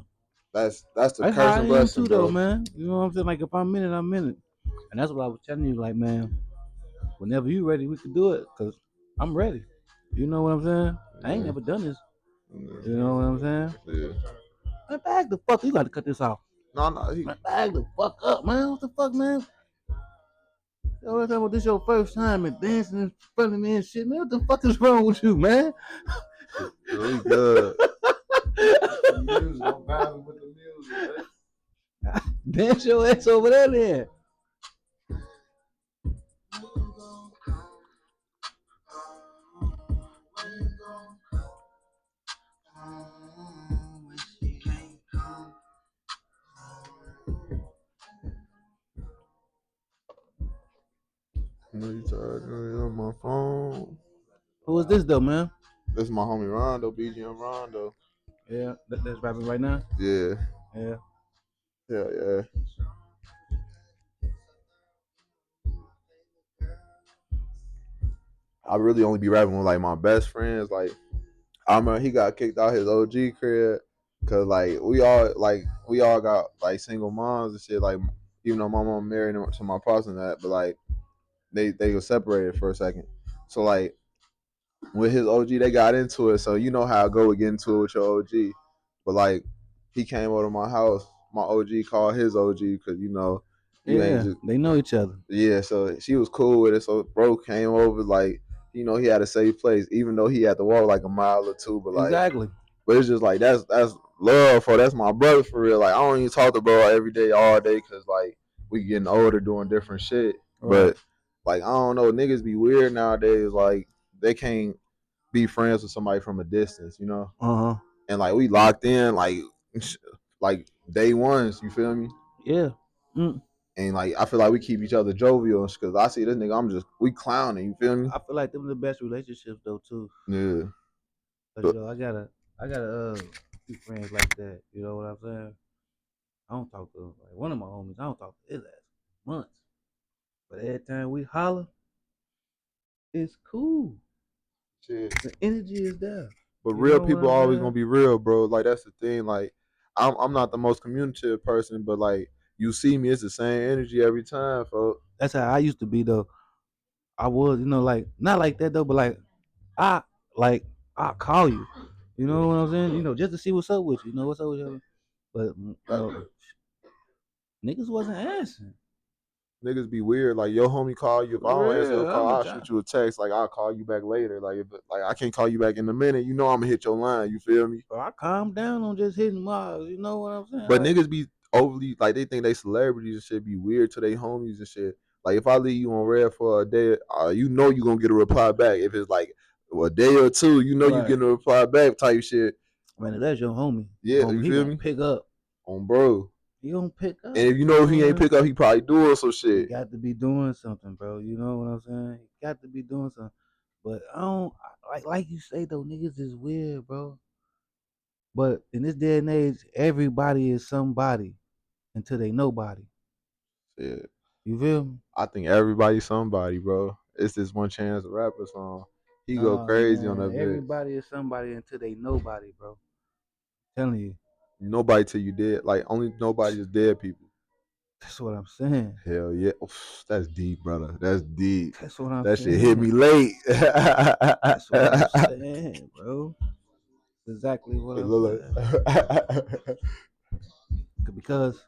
That's the That's how curse I and am blessing, too, though, bro. man. You know what I'm saying? Like if I'm in it, I'm in it. And that's what I was telling you, like, man, whenever you ready, we can do it. Cause I'm ready. You know what I'm saying? I ain't Yeah. never done this. You know what Yeah. I'm saying? Yeah. Man, bag the fuck. You got to cut this off. No, no, Man, bag the fuck up, man. What the fuck, man? You know what I'm this your first time and dancing in front of me and shit, man. What the fuck is wrong with you, man? we good. Music, I'm vibing with the music, Dance your ass over there, then. man. You on my phone. Who is this though, man? This is my homie Rondo, BGM Rondo. Yeah, that's rapping right now. Yeah, Yeah. yeah. I really only be rapping with like my best friends. Like I remember he got kicked out his OG crib because like we all got like single moms and shit. Like even though my mom married to my pops and that, but like they were separated for a second. So like with his OG, they got into it. So you know how I go get into it with your OG. But like he came over to my house. My OG called his OG because you ain't Yeah, just they know each other. yeah. So she was cool with it. So bro came over like he had a safe place, even though he had to walk like a mile or two. Exactly. But it's just like that's love for that's my brother for real. Like I don't even talk to bro every day, all day, because like we getting older, doing different shit. Right. But like I don't know, niggas be weird nowadays. Like they can't be friends with somebody from a distance. Uh huh. And like we locked in like day ones, you feel me? Yeah. Mm. And like I feel like we keep each other jovial because I see this nigga, we clowning, you feel me? I feel like them are the best relationships though too. Yeah. Cause But I got a few friends like that. You know what I'm saying? I don't talk to like one of my homies. I don't talk to his ass for months. But every time we holler, it's cool. shit. The energy is there. But You real know what people I'm always gonna saying? be real, bro. Like that's the thing. Like I'm not the most communicative person, but like you see me, it's the same energy every time, folks. That's how I used to be though. I was, like not like that though, but I like I'll call you. You know what I'm saying? Just to see what's up with you. You know what's up with you. But niggas wasn't answering. Niggas be weird. Like your homie call you. If For I don't answer your real. call, I'm I'll trying. shoot you a text. Like I'll call you back later. Like if like I can't call you back in a minute, I'm gonna hit your line. You feel me? Bro, I calm down on just hitting miles. You know what I'm saying? But Like, niggas be overly like they think they celebrities and shit. Be weird to their homies and shit. Like if I leave you on red for a day, you gonna get a reply back. If it's like a day or two, you right. getting a reply back type shit. Man, if that's your Yeah, homie, you he feel gonna me? pick up. On bro. He gonna pick And up. if you You know if know he what ain't I'm saying? pick up, he probably doing some He shit. got to be doing something, bro. You know what I'm saying? He got to be doing something. But I don't like you say though, niggas is weird, bro. But in this day and age, everybody is somebody until they nobody. Yeah. You feel me? I think everybody's somebody, bro. It's this one chance to rap a song. He go Nah, crazy on that man. bitch. Everybody is somebody until they nobody, bro. Telling you. Nobody till you dead. Like only nobody is dead people. That's what I'm saying. Hell yeah. Oof, that's deep, brother. That's deep. That's what I'm That shit hit me saying. late. That's what I'm saying, bro. That's exactly what It I'm look saying. like- because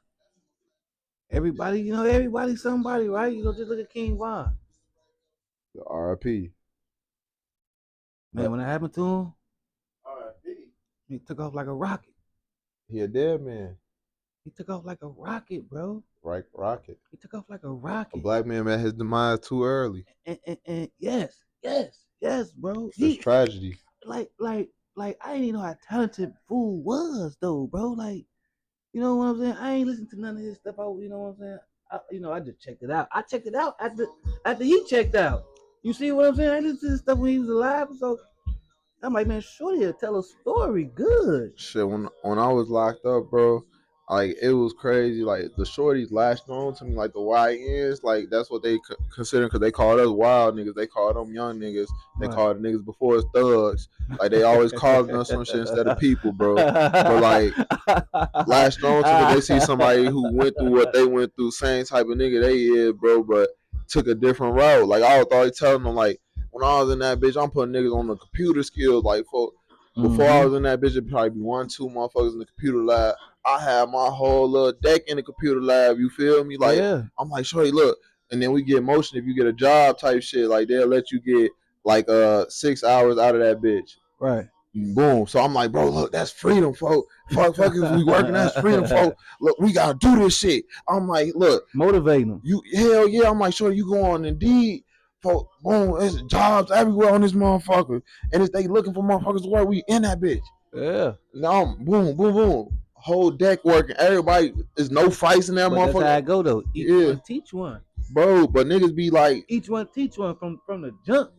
everybody, everybody's somebody, right? Just look at King Von. The RIP. Man, But when that happened to him, RIP. he took off like a rocket. He a dead man. He took off like a rocket, bro. Right, rocket. He took off like a A rocket. black man met his demise too early. And yes, bro. It's He tragedy. like I didn't even know how talented fool was though, bro. Like, you know what I'm saying? I ain't listened to none of his stuff. You know what I'm saying? I just checked it out. I checked it out after he checked out. You see what I'm saying? I listened to this stuff when he was alive, so I'm like, man, Shorty will tell a story good. Shit, when I was locked up, bro, like it was crazy. Like the shorties latched on to me, like the YNs, like that's what they consider because they called us wild niggas. They called them young niggas. They Right. called the niggas before us thugs. Like they always calling us some shit instead of people, bro. But like latched on to because they see somebody who went through what they went through, same type of nigga they is, bro, but took a different route. Like I was always telling them, like when I was in that bitch, I'm putting niggas on the computer skills. Like before I Mm-hmm. was in that bitch, it'd probably be 1, 2 motherfuckers in the computer lab. I had my whole little deck in the computer lab. You feel me? Like Yeah. I'm like, shorty, look, and then we get motion if you get a job type shit. Like they'll let you get like 6 hours out of that bitch. Right. Boom. So I'm like, bro, look, that's freedom, folk. Fuck if we working, that's freedom, folk. Look, we gotta do this shit. I'm like, look, Motivating them. you hell yeah. I'm like, sure, you go on Indeed, folk. Boom, there's jobs everywhere on this motherfucker, and if they looking for motherfuckers to work, we in that bitch. Yeah. Now, boom, boom, boom. Whole deck working. Everybody is no fights in that But that's how motherfucker. I go though. Each Yeah, one teach one. bro. But niggas be like, Each one teach one from the jump.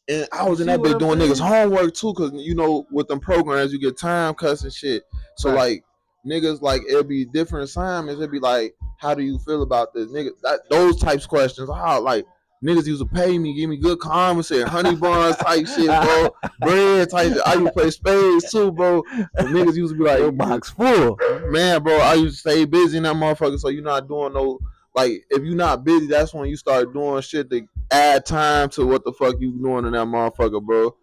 and I You was in see that what bitch I'm doing niggas saying? homework too, cause you know with them programs you get time cuts and shit. So Right. like niggas like it'll be different assignments. It'll be like, how do you feel about this, nigga? Those types of questions. How like niggas used to pay me, give me good comments, and honey buns type shit, bro. Bread type shit. I used to play spades too, bro. And niggas used to be like, Your box full. man, bro, I used to stay busy in that motherfucker, so you're not doing no like if you're not busy, that's when you start doing shit to add time to what the fuck you doing in that motherfucker, bro.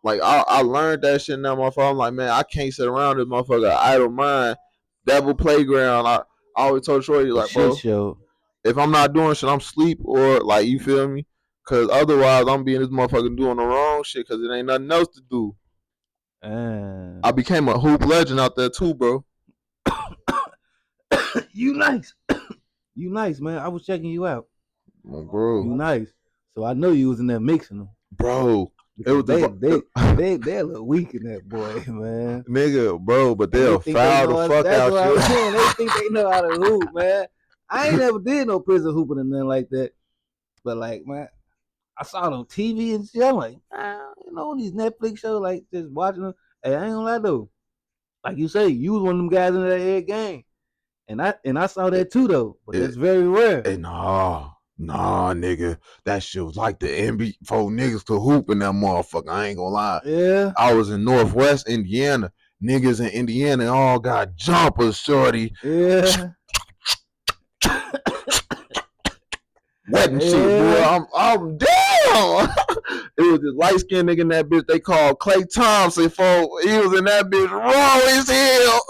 Like I learned that shit in that motherfucker. I'm like, man, I can't sit around this motherfucker idle mind, devil playground. I always told Shorty A like, shit bro, show. if I'm not doing shit, I'm sleep or like you feel me, cause otherwise I'm being this motherfucker doing the wrong shit, cause it ain't nothing else to do. I became a hoop legend out there too, bro. You nice. You nice, man. I was checking you out. Oh, bro, You nice. So I know you was in there mixing them. bro. It Because was they the they they they a little weak in that boy, man. nigga, bro, but And they they'll think they foul the know us. fuck That's out what you. I'm saying. They think they know how to hoop, man. I ain't never did no prison hooping or nothing like that. But like, man, I saw it on TV and shit. I'm like, these Netflix shows, like just watching them. Hey, I ain't gonna lie though. Like you say, you was one of them guys in that head game. And I saw that too though. But it, that's very rare. nah, nigga. That shit was like the NBA for niggas to hoop in that motherfucker. I ain't gonna lie. Yeah. I was in Northwest Indiana. Niggas in Indiana all got jumpers, shorty. Yeah. Wetting shit, boy. Yeah. I'm down. It was this light skinned nigga in that bitch they called Clay Thompson. For he was in that bitch raw as hell.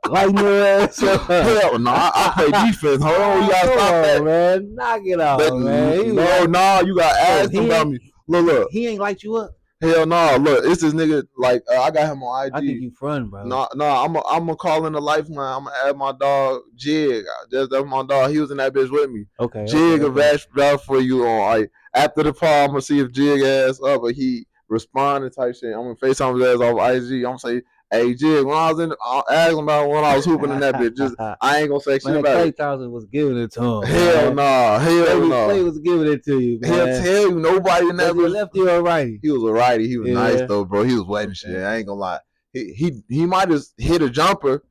Lighten your ass up. Hell no, I play defense. Hold on, you gotta Come stop on, that. man. Knock it But off, man. He was no, like, nah, you gotta so ask them about me. Look. he ain't light you up. Hell no, look, it's this nigga. Like I got him on I think IG. you front, bro. No, I'm gonna call in the lifeline. I'm gonna add my dog Jig. That's my dog. He was in that bitch with me. Okay, Jig a okay. vouch for you on like after the call. I'm gonna see if Jig ass up, but he responded type shit. I'm gonna FaceTime his ass off IG. I'm gonna say, hey Jig, when I was in, I'll ask him about when I was hooping in that bitch. Just I ain't gonna say shit Man, about Clay it. Thompson was giving it to him, Hell man. nah, hell nah. Clay was giving it to you, He'll man. tell you nobody in that Was he a bitch. lefty or a righty? He was a righty. He was nice Yeah. though, bro. He was wetting shit. I ain't gonna lie. He might have hit a jumper.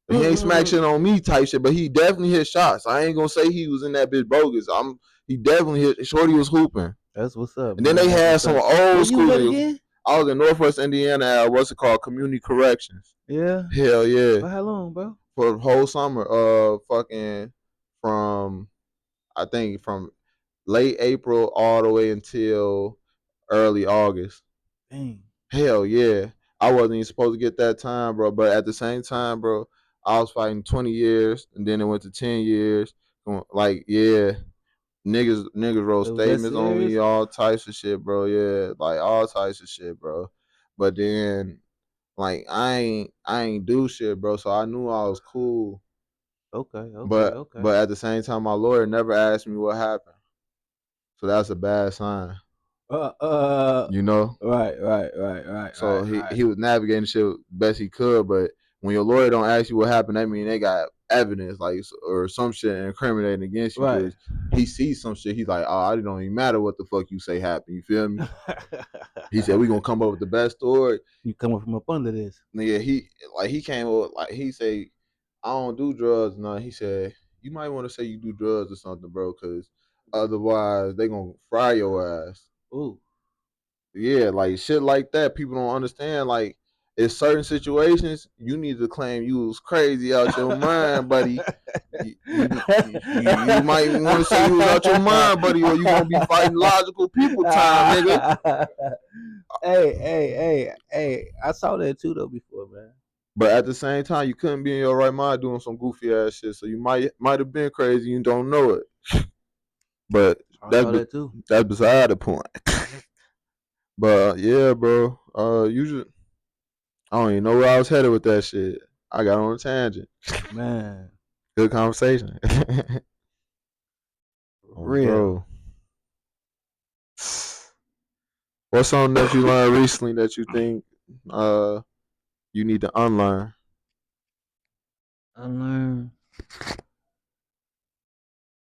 He ain't smack shit on me type shit, but he definitely hit shots. I ain't gonna say he was in that bitch bogus. He definitely hit. Shorty was hooping. That's what's up, And then man. they That's had what's some up. Where old you school was at niggas. again? I was in Northwest Indiana at what's it called? Community Corrections. Yeah. Hell yeah. For how long, bro? For the whole summer. Fucking from I think from late April all the way until early August. Dang. Hell yeah. I wasn't even supposed to get that time, bro. But at the same time, bro, I was fighting 20 years, and then it went to 10 years. Like, yeah, niggas wrote It was that statements on me, serious? all types of shit, bro. Yeah, like all types of shit, bro. But then, like, I ain't do shit, bro. So I knew I was cool. Okay, okay, But okay. but at the same time, my lawyer never asked me what happened. So that's a bad sign, Uh, uh, you know. right, So he right. he was navigating shit best he could, but when your lawyer don't ask you what happened, that mean they got evidence, like, or some shit incriminating against you, Right. because he sees some shit. He's like, oh, it don't even matter what the fuck you say happened. You feel me? He said we gonna come up with the best story. You coming from up under this. Nigga, he came up, like, he say, I don't do drugs. No, he said you might want to say you do drugs or something, bro, because otherwise they gonna fry your ass. Ooh. Yeah, like shit like that. People don't understand. Like, in certain situations, you need to claim you was crazy out your mind, buddy. You might want to say you was out your mind, buddy, or you gonna be fighting logical people time, nigga. Hey! I saw that too though before, man. But at the same time, you couldn't be in your right mind doing some goofy ass shit. So you might have been crazy. You don't know it. But I that's saw that too. that's beside the point. But yeah, bro. You just I don't even know where I was headed with that shit. I got on a tangent. Man, Good conversation. Oh, real. bro. What's something that you learned recently that you think uh you need to unlearn? Unlearn.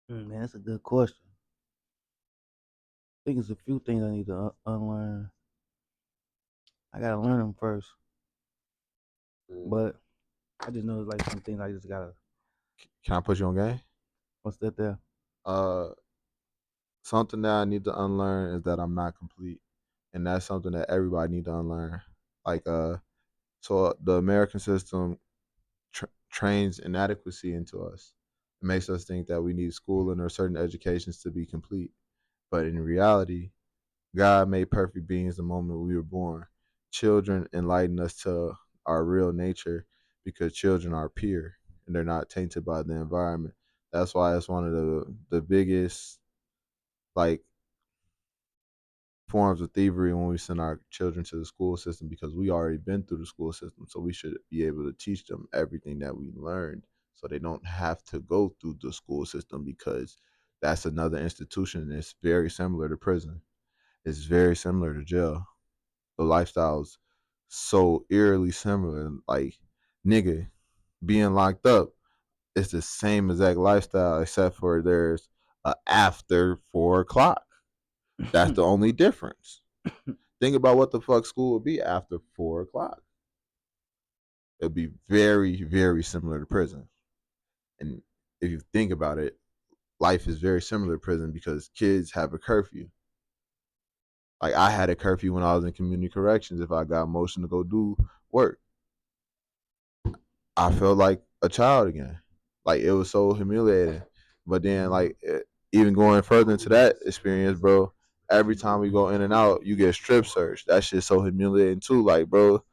Man, that's a good question. I think it's a few things I need to unlearn. I gotta learn them first, but I just know it's like some things I just gotta. Can I put you on game? What's that there? Uh, Something that I need to unlearn is that I'm not complete, and that's something that everybody need to unlearn. Like, so the American system trains inadequacy into us. It makes us think that we need schooling or certain educations to be complete, but in reality, God made perfect beings the moment we were born. Children enlighten us to our real nature because children are pure and they're not tainted by the environment. That's why it's one of the biggest, like, forms of thievery when we send our children to the school system, because we already been through the school system, so we should be able to teach them everything that we learned so they don't have to go through the school system, because that's another institution and it's very similar to prison. It's very similar to jail. The lifestyle's so eerily similar. Like, nigga, being locked up, it's the same exact lifestyle except for there's a after 4 o'clock. That's the only difference. Think about what the fuck school would be after 4 o'clock. It'd be very, very similar to prison. And if you think about it, life is very similar to prison because kids have a curfew. Like, I had a curfew when I was in community corrections. If I got motion to go do work, I felt like a child again. Like, it was so humiliating. But then, Mhm. like, even going further into that experience, bro, every time we go in and out, you get strip searched. That shit's so humiliating too. Like, bro,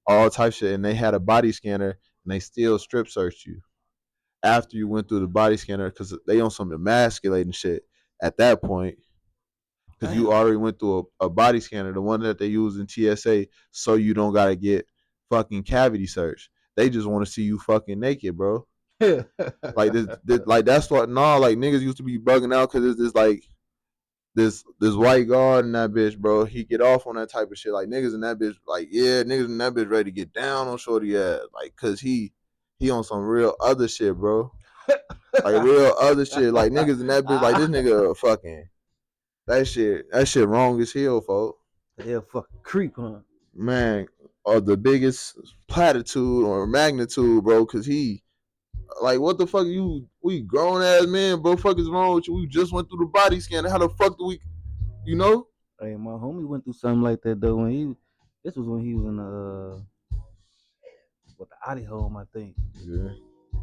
all type shit. And they had a body scanner and they still strip searched you after you went through the body scanner because they on some emasculating shit at that point. Because you Damn. already went through a body scanner, the one that they use in TSA, so you don't gotta get fucking cavity search. They just want to see you fucking naked, bro. Like, this, like, that's what, no, like, niggas used to be bugging out because it's this, like, this white guard in that bitch, bro. He get off on that type of shit. Like, niggas in that bitch, like, yeah, niggas in that bitch ready to get down on shorty ass, like, cause he on some real other shit, bro. Like, real other shit. Like, niggas in that bitch, like, this nigga fucking, that shit wrong as hell, folks. Hell, fucking creep, huh? Man, or the biggest platitude or magnitude, bro, cause he, like, what the fuck, we grown ass men, bro, fuck is wrong with you? We just went through the body scan. How the fuck do we, you know? Hey, my homie went through something like that though. When he, this was when he was in the what the Audi home, I think. Yeah.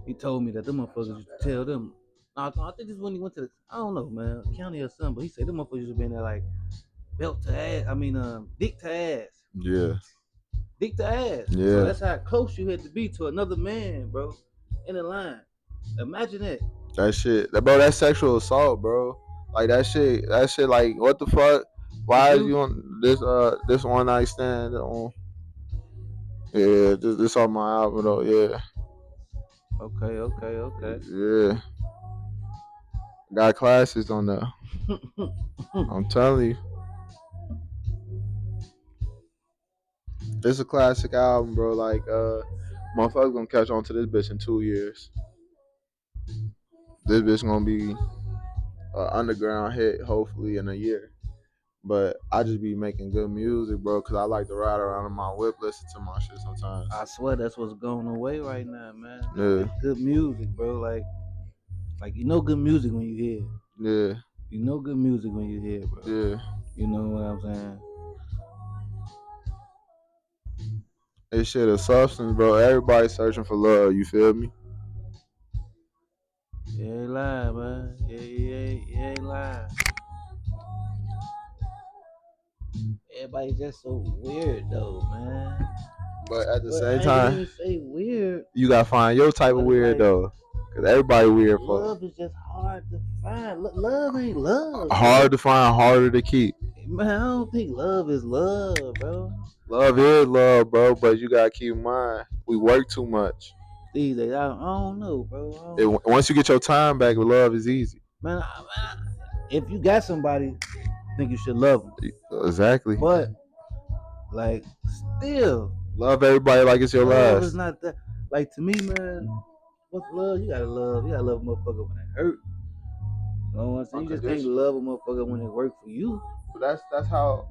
He told me that them motherfuckers used to tell them. No, I think this is when he went to the, I don't know, man, county or something. But he said them motherfuckers used to be in there like belt to ass. I mean, dick to ass, Yeah. dick to ass. So Yeah. that's how close you had to be to another man, bro. in the line. Imagine that. That shit, bro. That's sexual assault, bro. Like that shit. That shit. Like what the fuck? It's Why is you. you on this one night stand on? Yeah, this on my album though. Yeah, Okay, okay, okay. yeah. Got classes on there. I'm telling you, it's a classic album, bro. Like motherfuckers gonna catch on to this bitch in 2 years. This bitch gonna be an underground hit, hopefully in a year. But I just be making good music, bro, because I like to ride around in my whip, listen to my shit sometimes. I swear that's what's going away right now, man. Yeah, That good music, bro. Like you know good music when you hear it. yeah, You know good music when you hear it, bro. yeah. You know what I'm saying? This shit a substance, bro. Everybody searching for love, you feel me? You ain't lying, man. Yeah, you ain't lying. Everybody's just so weird though, man. But at the But same I ain't gonna time, even say weird, you gotta find your type of but it's weird like though. Cause everybody weird for love is just hard to find. Love ain't love, hard bro. to find, harder to keep. Man, I don't think love is love, bro. Love is love, bro, but you gotta keep in mind we work too much. These days, I don't know, bro. I It, don't, once you get your time back, love is easy. man, if you got somebody, I think you should love them. Exactly. But like, still, Love everybody like it's your love is last. not that. Like to me, man, what's love? You gotta love. You gotta love a motherfucker when it hurt. You know what I'm saying? You just can't Unconditional. love a motherfucker when it work for you. But that's how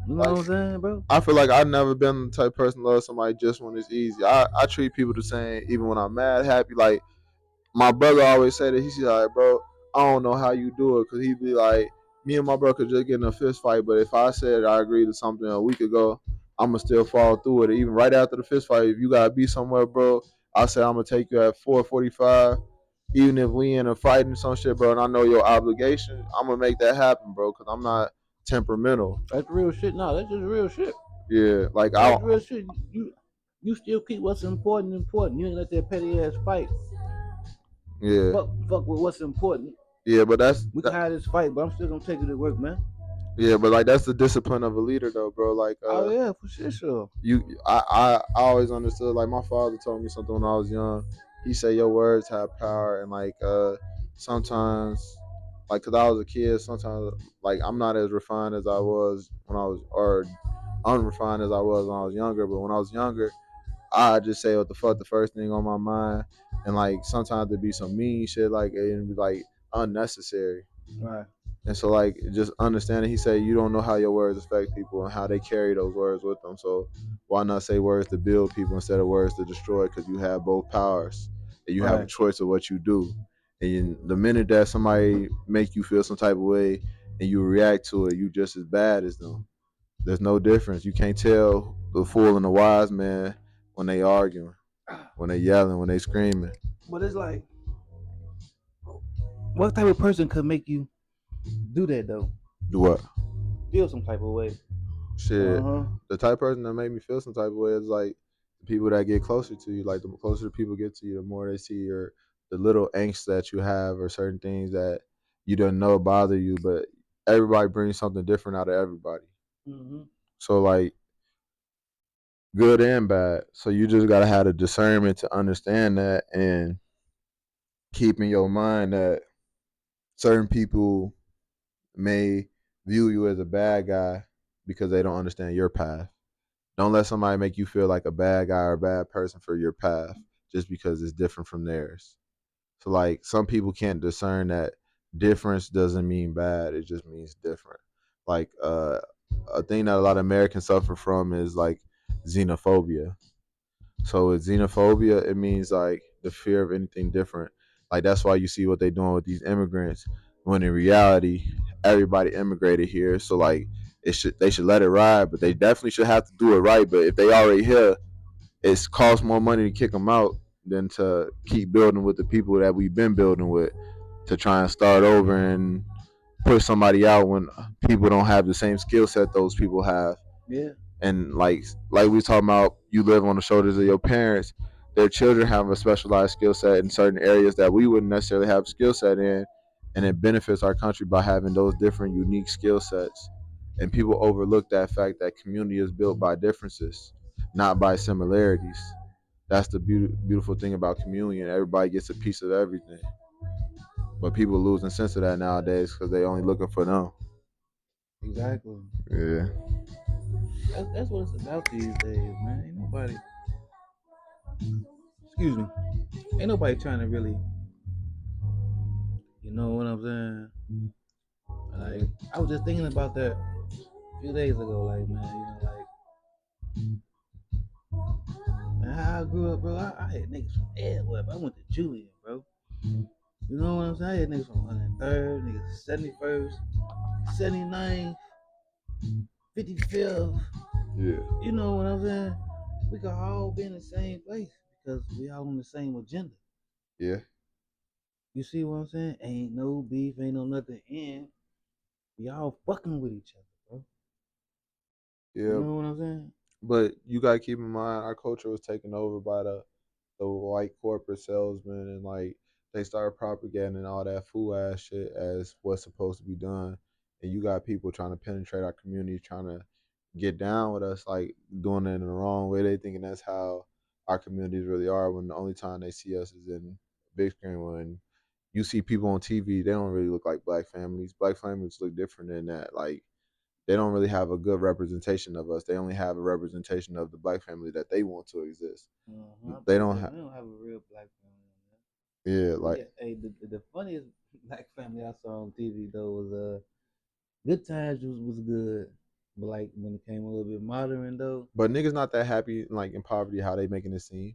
You know like what I'm saying, bro? I feel like I've never been the type of person to love somebody just when it's easy. I treat people the same even when I'm mad, happy. Like my brother always say that he's like, bro, I don't know how you do it, cause he be like, me and my brother could just get in a fist fight, but if I said I agreed to something a week ago, I'ma still follow through with it. Even right after the fist fight, if you gotta be somewhere, bro, I said I'm gonna take you at 4:45. Even if we in a fight and some shit, bro, and I know your obligation, I'm gonna make that happen, bro, cause I'm not temperamental. That's real shit. No, that's just real shit. Yeah, like I, That's real shit. You still keep what's important important. You ain't let that petty ass fight yeah, fuck with what's important. yeah, but We can have this fight, but I'm still gonna take you to work, man. yeah, but like that's the discipline of a leader, though, bro. Like Oh yeah, for sure. I always understood, like my father told me something when I was young. He said your words have power, and like sometimes, like because I was a kid, sometimes like I'm not as refined as I was when I was, or unrefined as I was when I was younger. But when I was younger, I just say what the fuck the first thing on my mind, and like sometimes there be some mean shit like it and be like unnecessary. Right. And so, like, just understanding, he said, you don't know how your words affect people and how they carry those words with them. So, why not say words to build people instead of words to destroy? Because you have both powers and you have a Right. choice of what you do. And the minute that somebody make you feel some type of way and you react to it, you just as bad as them. There's no difference. You can't tell the fool and the wise man when they arguing, when they yelling, when they screaming. But it's like, what type of person could make you do that though? Do what? Feel some type of way. Uh Shit, huh. the type of person that made me feel some type of way is like the people that get closer to you. Like the closer the people get to you, the more they see your the little angst that you have or certain things that you didn't know bother you. But everybody brings something different out of everybody. Mm-hmm. So like good and bad. So you just gotta have the discernment to understand that and keep in your mind that certain people may view you as a bad guy because they don't understand your path. Don't let somebody make you feel like a bad guy or a bad person for your path just because it's different from theirs. So like some people can't discern that difference doesn't mean bad, it just means different. Like a thing that a lot of Americans suffer from is like xenophobia. So with xenophobia, it means like the fear of anything different. Like that's why you see what they're doing with these immigrants. When in reality, everybody immigrated here. So like they should let it ride, but they definitely should have to do it right. But if they already here, it's costs more money to kick them out than to keep building with the people that we've been building with to try and start over and push somebody out when people don't have the same skill set those people have. Yeah. And like we talking about, you live on the shoulders of your parents. their children have a specialized skill set in certain areas that we wouldn't necessarily have skill set in, and it benefits our country by having those different unique skill sets. And people overlook that fact that community is built by differences, not by similarities. That's the beautiful thing about communion. Everybody gets a piece of everything, but people losing sense of that nowadays because they only looking for them. Exactly. Yeah, That's what it's about these days, man. Ain't nobody, excuse me, ain't nobody trying to really, you know what I'm saying? yeah, Like, I was just thinking about that a few days ago. Like, man, like, man, how I grew up, bro. I had niggas from Edweb. I went to Julian, bro. You know what I'm saying? I had niggas from 103rd, niggas 71st, 79th, 55th. yeah, You know what I'm saying? We could all be in the same place because we all on the same agenda. yeah, You see what I'm saying? Ain't no beef, ain't no nothing in. We all fucking with each other, bro. You yeah. know what I'm saying? But you gotta keep in mind, our culture was taken over by the white corporate salesman, and like they started propagating all that fool ass shit as what's supposed to be done. And you got people trying to penetrate our community, trying to get down with us, like doing it in the wrong way. They thinking that's how our communities really are. When the only time they see us is in big screen. When you see people on TV, they don't really look like black families. Black families look different than that. Like they don't really have a good representation of us. They only have a representation of the black family that they want to exist. Uh-huh. They Most don't have, definitely don't have a real black family on there. yeah, But like, yeah, hey, the funniest black family I saw on TV though was Good Times was good, but like when it came a little bit modern though, but niggas not that happy like in poverty how they making it seem.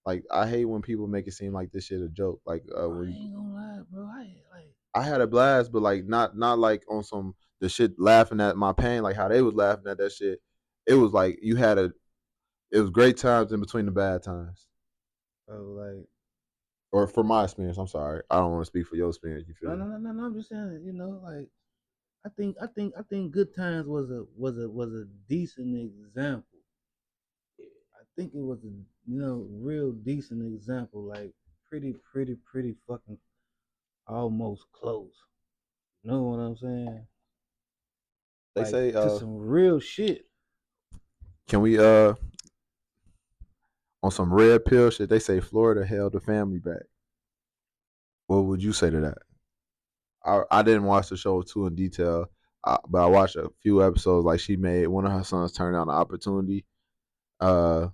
Like I hate when people make it seem like this shit a joke. Like bro, I when ain't gonna lie, bro. I ain't like, I had a blast, but like not like on some the shit laughing at my pain, like how they was laughing at that shit. It was like you had a it was great times in between the bad times. bro, like, Or for my experience, I'm sorry. I don't want to speak for your experience, you feel no, me? no, no, no, no. I'm just saying, like, I think Good Times was a decent example. I think it was a real decent example, like pretty fucking almost close. You know what I'm saying? They Like say to some real shit. can we on some red pill shit, they say Florida held the family back. What would you say to that? I didn't watch the show too in detail, but I watched a few episodes. Like she made one of her sons turn down the opportunity. Uh,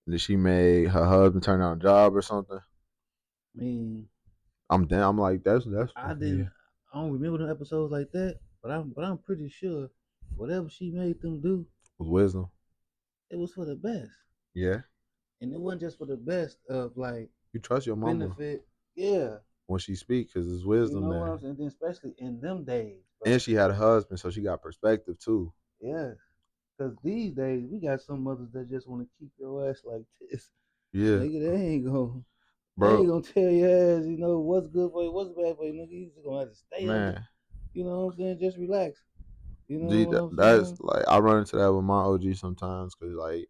and then she made her husband turn down a job or something. I mean, I'm down. I'm like that's I yeah. didn't. I don't remember the episodes like that, but I'm pretty sure whatever she made them do, With wisdom. it was for the best, Yeah, and it wasn't just for the best of like you trust your mama benefit. Yeah, when she speaks because there's you wisdom know what there. I'm saying. Then especially in them days, bro. And she had a husband, so she got perspective too. Yeah, because these days we got some mothers that just want to keep your ass like this, Yeah, nigga. They ain't bro, gonna tell your ass, what's good for you, what's bad for you, nigga. You just gonna have to stay under. man. You know what I'm saying? Just relax. You know Gee, what I'm that's saying? like I run into that with my OG sometimes because like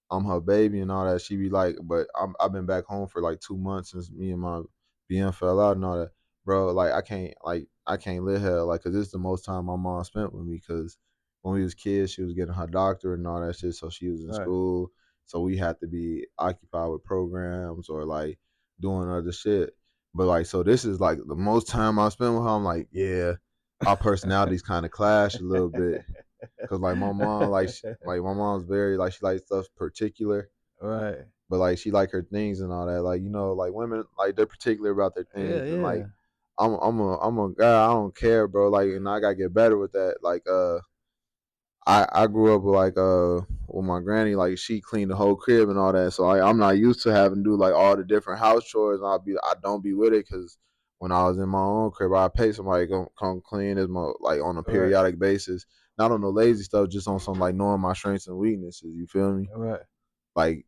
I'm her baby and all that. She be like, but I've been back home for like 2 months since me and my BM fell out and all that, bro. Like I can't live here like because this is the most time my mom spent with me because when we was kids she was getting her doctorate and all that shit, so she was in Right. school, so we had to be occupied with programs or like doing other shit. But like so this is like the most time I spent with her. I'm like yeah, our personalities kind of clash a little bit. Cause like my mom, like my mom's very like she likes stuff particular, Right. but like she like her things and all that. Like like women like they're particular about their Yeah, things, and like yeah. I'm a guy. I don't care, bro. Like, and I gotta get better with that. Like, I grew up with like with my granny. Like, she cleaned the whole crib and all that. So I'm not used to having to do like all the different house chores. And I don't be with it because when I was in my own crib, I pay somebody to come clean as my like on a Right. periodic basis. Not on the lazy stuff, just on some like knowing my strengths and weaknesses. You feel me? Right. Like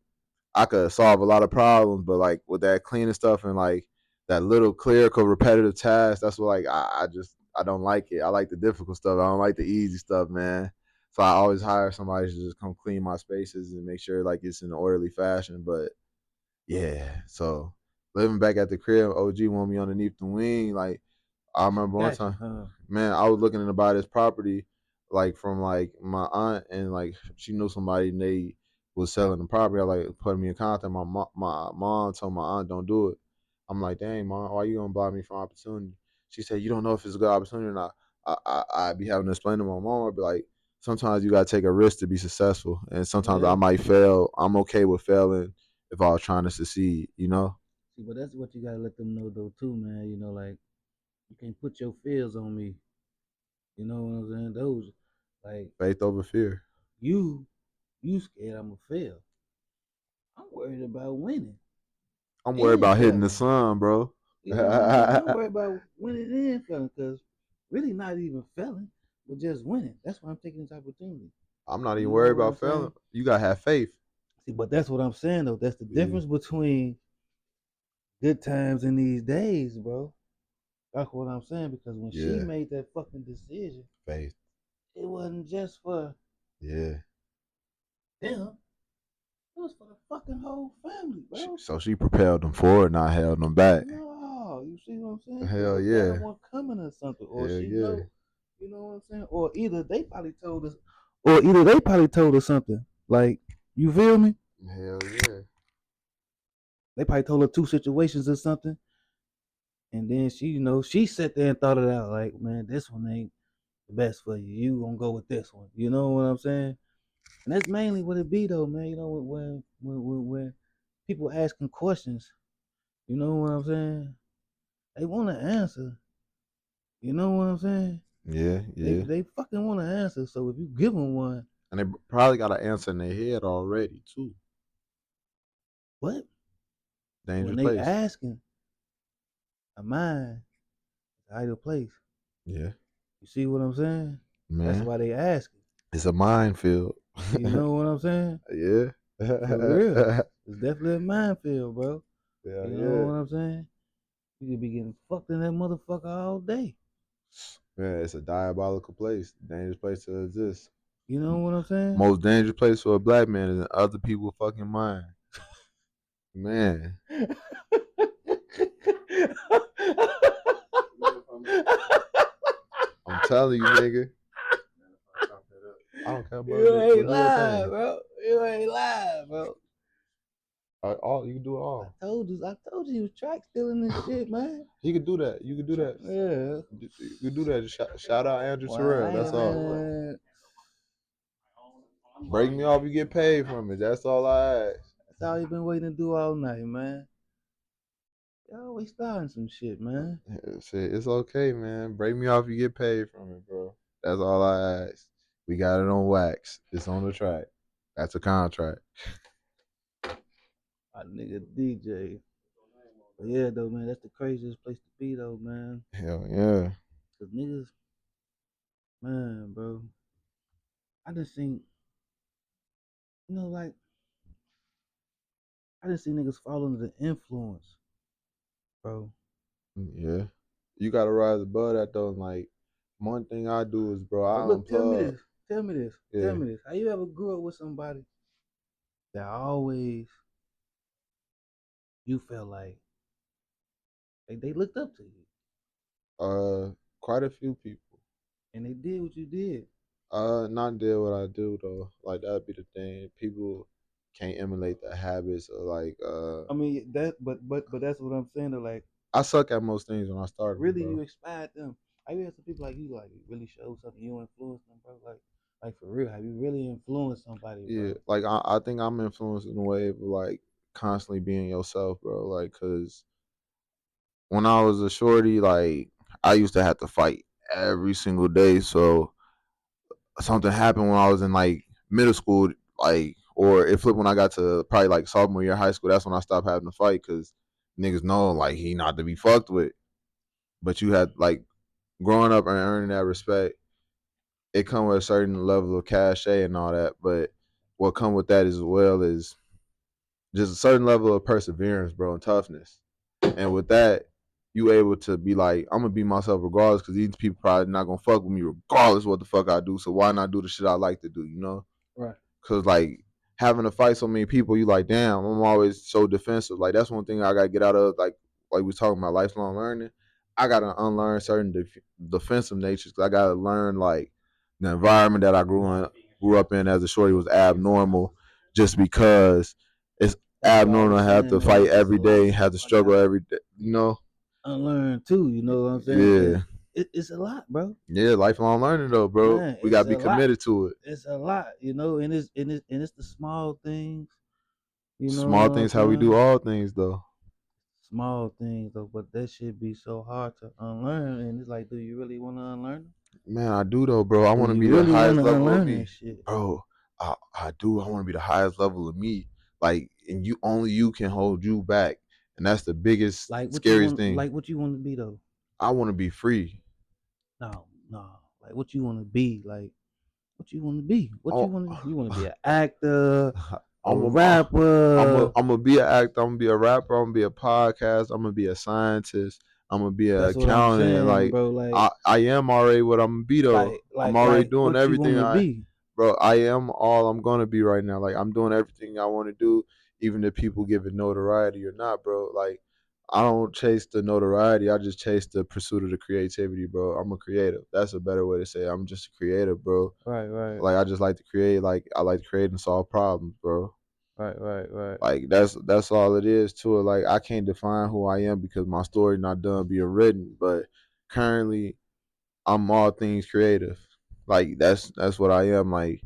I could solve a lot of problems, but like with that cleaning stuff and like that little clerical repetitive task, that's what like I don't like it. I like the difficult stuff. I don't like the easy stuff, man. So I always hire somebody to just come clean my spaces and make sure like it's in an orderly fashion. But Yeah. So living back at the crib, OG want me underneath the wing. Like I She remember one got you, time, huh? man, I was looking to buy this property, like from like my aunt, and like she knew somebody and they was selling the property. I like put me in contact. My mom told my aunt don't do it. I'm like, dang, mom, why you gonna block me from opportunity? She said, you don't know if it's a good opportunity or not. I'd be having to explain to my mom. I'd be like, sometimes you gotta take a risk to be successful, and sometimes I Yeah. might fail. I'm okay with failing if I was trying to succeed. You know, See, but that's what you gotta let them know though too, man. You know, like you can't put your fears on me. You know what I'm saying? Those, like faith over fear. you, you scared I'ma fail. I'm worried about winning I'm worried and about hitting the failing. sun, bro. You know what I'm saying? I'm worried about winning and failing because really not even failing, but just winning. That's why I'm taking this opportunity. I'm not even You know worried what I'm about failing. saying? You gotta have faith. See, but that's what I'm saying though. That's the Yeah, difference between good times and these days, bro. That's what I'm saying because when she yeah, made that fucking decision, faith. it wasn't just for Yeah. them. It was for the fucking whole family, bro. So she propelled them forward, not held them back. No, you see what I'm saying? Cause Hell they got yeah. one coming or something, or Hell she yeah. know, you know what I'm saying? Or either they probably told us, or either they probably told us something. Like, you feel me? Hell yeah. They probably told her two situations or something, and then she, you know, she sat there and thought it out. Like, man, this one ain't the best for you. You gonna go with this one. You know what I'm saying? And that's mainly what it be though, man. You know, when people asking questions, you know what I'm saying? They want to answer. You know what I'm saying? Yeah, yeah. They fucking want to answer. So if you give them one, And they probably got an answer in their head already too. what? When Dangerous they place. asking, a mind is idle place. Yeah, You see what I'm saying? That's man. why they asking. It's a minefield. You know what I'm saying? Yeah. For real, it's definitely a minefield, bro. Yeah, You know yeah. what I'm saying? You could be getting fucked in that motherfucker all day. Man, it's a diabolical place. Dangerous place to exist. You know what I'm saying? Most dangerous place for a black man is in other people's fucking mind. Man. I'm telling you, nigga. I don't care, bro. You Just ain't do your lying, thing. bro. You ain't lying, bro. All you can do it all. I told you he was track stealing this shit, man. He could do that. You could do that. Yeah. You could do that. Just shout out Andrew Well, Terrell. I That's ain't, all. Break me off, you get paid from it. That's all I ask. that's all you been waiting to do all night, man. You always starting some shit, man. Shit, it's okay, man. Break me off, you get paid from it, bro. That's all I ask. We got it on wax. It's on the track. That's a contract. My nigga DJ. But yeah, though, man, that's the craziest place to be, though, man. Hell yeah. Cause niggas, man, bro. I just seen, like, I just see niggas fall under the influence, bro. Yeah. You gotta rise above that though. And like one thing I do is, bro, But I look, tell me unplug. this, tell me this, tell Yeah. me this. How you ever grew up with somebody that always you felt like they looked up to you Uh, quite a few people. and they did what you did? Not did what I do though. Like that'd be the thing. People can't emulate the habits of like. I mean that, but that's what I'm saying. Though, like I suck at most things when I started, really, bro. you inspired them. Have you had some people like you, like really show something you influenced them, bro? Like for real, have you really influenced somebody, Yeah, bro? like I think I'm influenced in a way of like constantly being yourself, bro. Like, cause when I was a shorty, like I used to have to fight every single day. So something happened when I was in like middle school, like, or it flipped when I got to probably like sophomore year of high school. That's when I stopped having to fight because niggas know like he not to be fucked with. But you had like growing up and earning that respect, it come with a certain level of cachet and all that. But what come with that as well is just a certain level of perseverance, bro, and toughness. And with that, you able to be like, I'm gonna be myself regardless, because these people probably not gonna fuck with me regardless what the fuck I do. So why not do the shit I like to do, you know? Right. Cause like having to fight so many people, you like, damn, I'm always so defensive. Like that's one thing I gotta get out of. Like we talking about lifelong learning. I gotta unlearn certain defensive natures. I gotta learn like the environment that I grew up in as a shorty was abnormal, just because it's That's what I abnormal was to have saying, to man. fight It's a every lot. day, have to I got struggle every day. You know? unlearn too. You know what I'm saying? Cause Yeah, it's a lot, bro. yeah. Lifelong learning though, bro. Man, We it's gotta be a lot. committed to it. It's a lot, you know, and it's the small things, you know Small what I'm things, how we do saying? all things though. Small things though, but that should be so hard to unlearn. And it's like, do you really want to unlearn them? Man, I do though, bro. I Do want to you be the really want highest to level of unlearn that me, shit? bro. I do. I want to be the highest level of me. Like, and you only you can hold you back, and that's the biggest, scariest thing. Like what you want to be though? I want to be free. No, no, like what you want to be? Like what you want to be? What Oh, you want to be an actor, a I'm a, rapper? I'm gonna be an actor. I'm gonna be a rapper. I'm gonna be a podcast. I'm gonna be a scientist. I'm gonna be an That's what I'm accountant. saying, Like, bro. I am already what I'm gonna be though. I'm already Like doing what you everything want to be? bro. I am all I'm gonna be right now. Like, I'm doing everything I want to do, even if people give it notoriety or not, bro. Like, I don't chase the notoriety. I just chase the pursuit of the creativity, bro. I'm a creative. That's a better way to say it. I'm just a creative, bro. Right, right, Like, I just like to create. Like, I like to create and solve problems, bro. right. Like that's all it is to it. Like I can't define who I am because my story not done being written. But currently, I'm all things creative. Like that's what I am. Like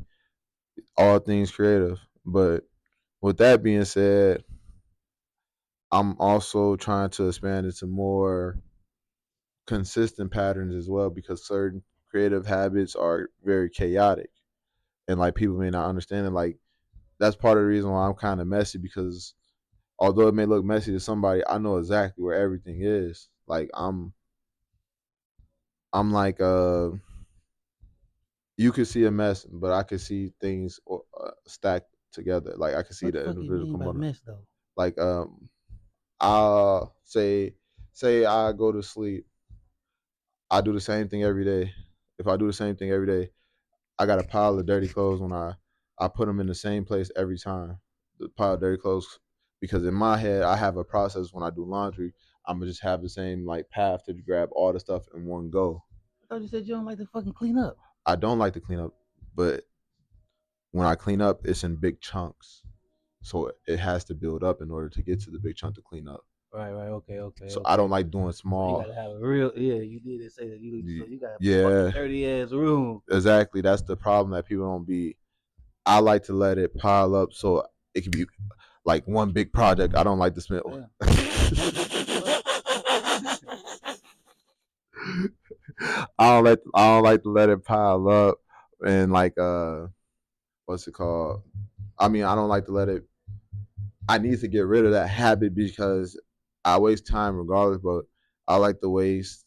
all things creative. But with that being said, I'm also trying to expand into more consistent patterns as well because certain creative habits are very chaotic and like people may not understand it. Like that's part of the reason why I'm kind of messy because although it may look messy to somebody, I know exactly where everything is. Like I'm like you could see a mess, but I could see things stacked together. Like I could see What the the fuck you individual mean by component. mess though? Like I'll say I go to sleep. I do the same thing every day. If I do the same thing every day, I got a pile of dirty clothes when I put them in the same place every time. The pile of dirty clothes because in my head I have a process when I do laundry. I'm gonna just have the same like path to grab all the stuff in one go. I thought you said you don't like to fucking clean up. I don't like to clean up, but when I clean up, it's in big chunks, so it has to build up in order to get to the big chunk to clean up. Right. So I don't like doing So you small. gotta have a real, yeah. You did say that so you got a fucking Yeah, dirty ass room. exactly. That's the problem that people don't be. I like to let it pile up so it can be like one big project. I don't like to spend. Damn. What the fuck? I don't like to let it pile up and like what's it called? I mean, I don't like to let it. I need to get rid of that habit because I waste time regardless. But I like to waste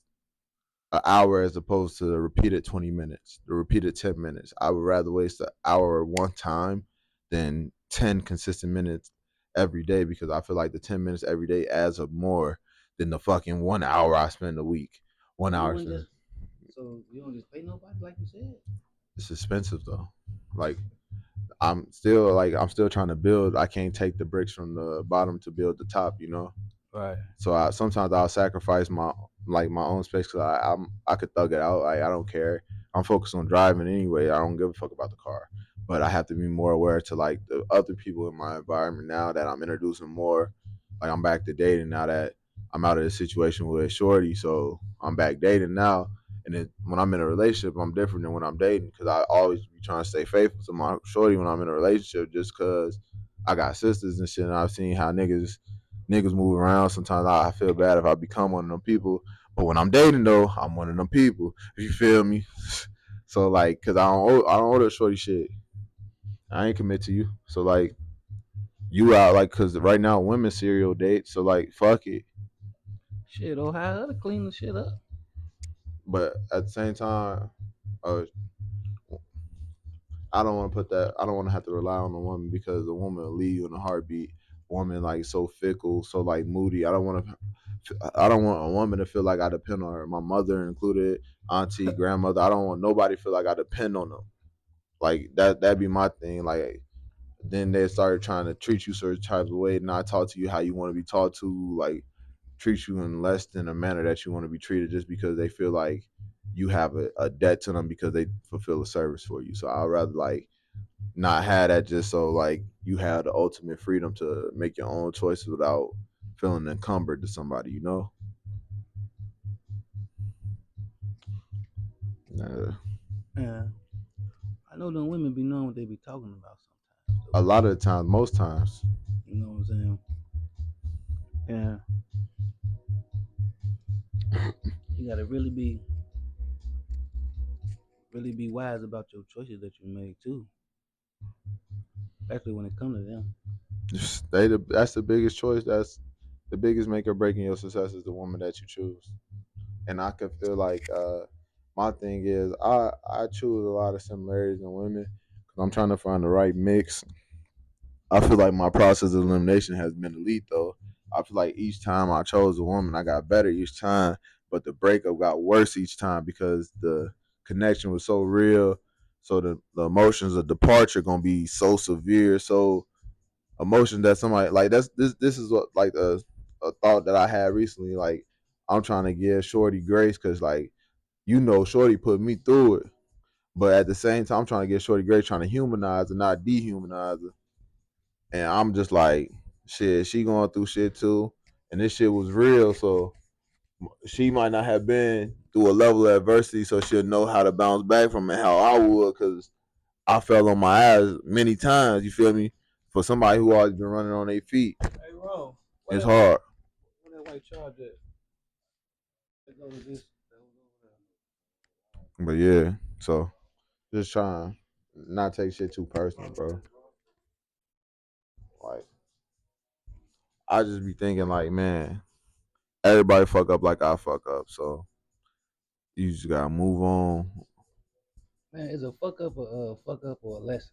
an hour as opposed to the repeated 20 minutes, the repeated 10 minutes. I would rather waste an hour one time than 10 consistent minutes every day because I feel like the 10 minutes every day adds up more than the fucking 1 hour I spend a week. So One you hour wouldn't spend. just, so you don't just pay nobody like you said. It's expensive though. Like I'm still trying to build. I can't take the bricks from the bottom to build the top, you know. Right. So sometimes I'll sacrifice my own space because I could thug it out. I don't care. I'm focused on driving anyway. I don't give a fuck about the car. But I have to be more aware to like the other people in my environment now that I'm introducing more. Like I'm back to dating now that I'm out of the situation with Shorty. So I'm back dating now. And then when I'm in a relationship, I'm different than when I'm dating because I always be trying to stay faithful to my Shorty when I'm in a relationship just because I got sisters and shit. And I've seen how niggas move around. Sometimes I feel bad if I become one of them people. But when I'm dating though, I'm one of them people. If you feel me. So like, cause I don't owe that shorty shit. I ain't commit to you. So like, you out like, cause right now women serial date. So like, fuck it. Shit, Ohio to clean the shit up. But at the same time, uh, I don't want to put that. I don't want to have to rely on a woman because a woman will leave you in a heartbeat. Woman like so fickle, so like moody. I don't want to. I don't want a woman to feel like I depend on her. My mother included, auntie, grandmother. I don't want nobody to feel like I depend on them. Like that. That'd be my thing. Like then they started trying to treat you certain types of way, not talk to you how you want to be talked to, like treat you in less than a manner that you want to be treated, just because they feel like you have a debt to them because they fulfill a service for you. So I'd rather like not have that, just so like you have the ultimate freedom to make your own choices without feeling encumbered to somebody, you know. uh, Yeah, I know them women be knowing what they be talking about sometimes, though. a lot of the times, most times. You know what I'm saying? Yeah, you gotta really be wise about your choices that you make too, especially when it comes to them. That's the biggest choice. That's the biggest make or breaking your success is the woman that you choose. And I can feel like my thing is I choose a lot of similarities in women because I'm trying to find the right mix. I feel like my process of elimination has been elite though. I feel like each time I chose a woman, I got better each time, but the breakup got worse each time because the connection was so real. So the emotions of departure gonna be so severe, so emotion that somebody like this is what like a thought that I had recently. Like I'm trying to give Shorty grace because like Shorty put me through it, but at the same time I'm trying to give Shorty grace, trying to humanize and not dehumanize her. And I'm just like, shit, she going through shit too, and this shit was real. So she might not have been through a level of adversity, so she'll know how to bounce back from it, how I would, because I fell on my ass many times. You feel me? For somebody who always been running on their feet, Hey, Ron, it's hard. where that white charge at? They go to this. But yeah, so just trying not take shit too personal, bro. Like I just be thinking like, man, everybody fuck up like I fuck up, so you just gotta move on. Man, is a fuck up or a lesson?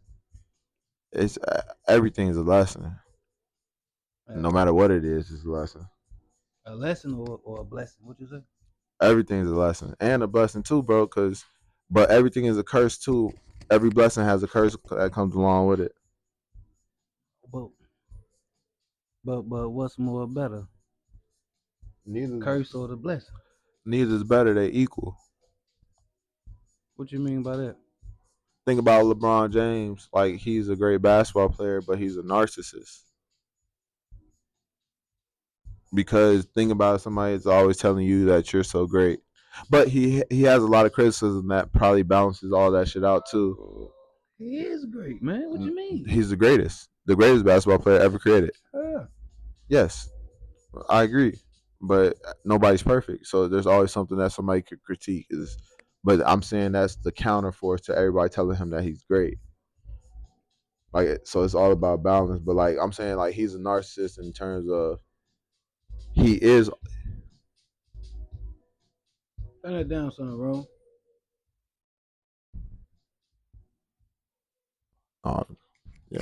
It's everything's a lesson. Man, No matter what it is, it's a lesson. a lesson or a blessing? What you say? Everything's a lesson and a blessing too, bro. But everything is a curse too. Every blessing has a curse that comes along with it. But but what's more better, the Neither curse or the blessing? neither is better. They equal. What you mean by that? Think about LeBron James. Like he's a great basketball player, but he's a narcissist. Because think about somebody that's always telling you that you're so great, but he has a lot of criticism that probably balances all that shit out too. He is great, man. What you mean? He's the greatest basketball player ever created. Yeah. Yes, I agree, but nobody's perfect, so there's always something that somebody could critique. But I'm saying that's the counterforce to everybody telling him that he's great. Like, so it's all about balance. But like I'm saying, like he's a narcissist in terms of he is. Turn that down, son, bro. Uh, yeah,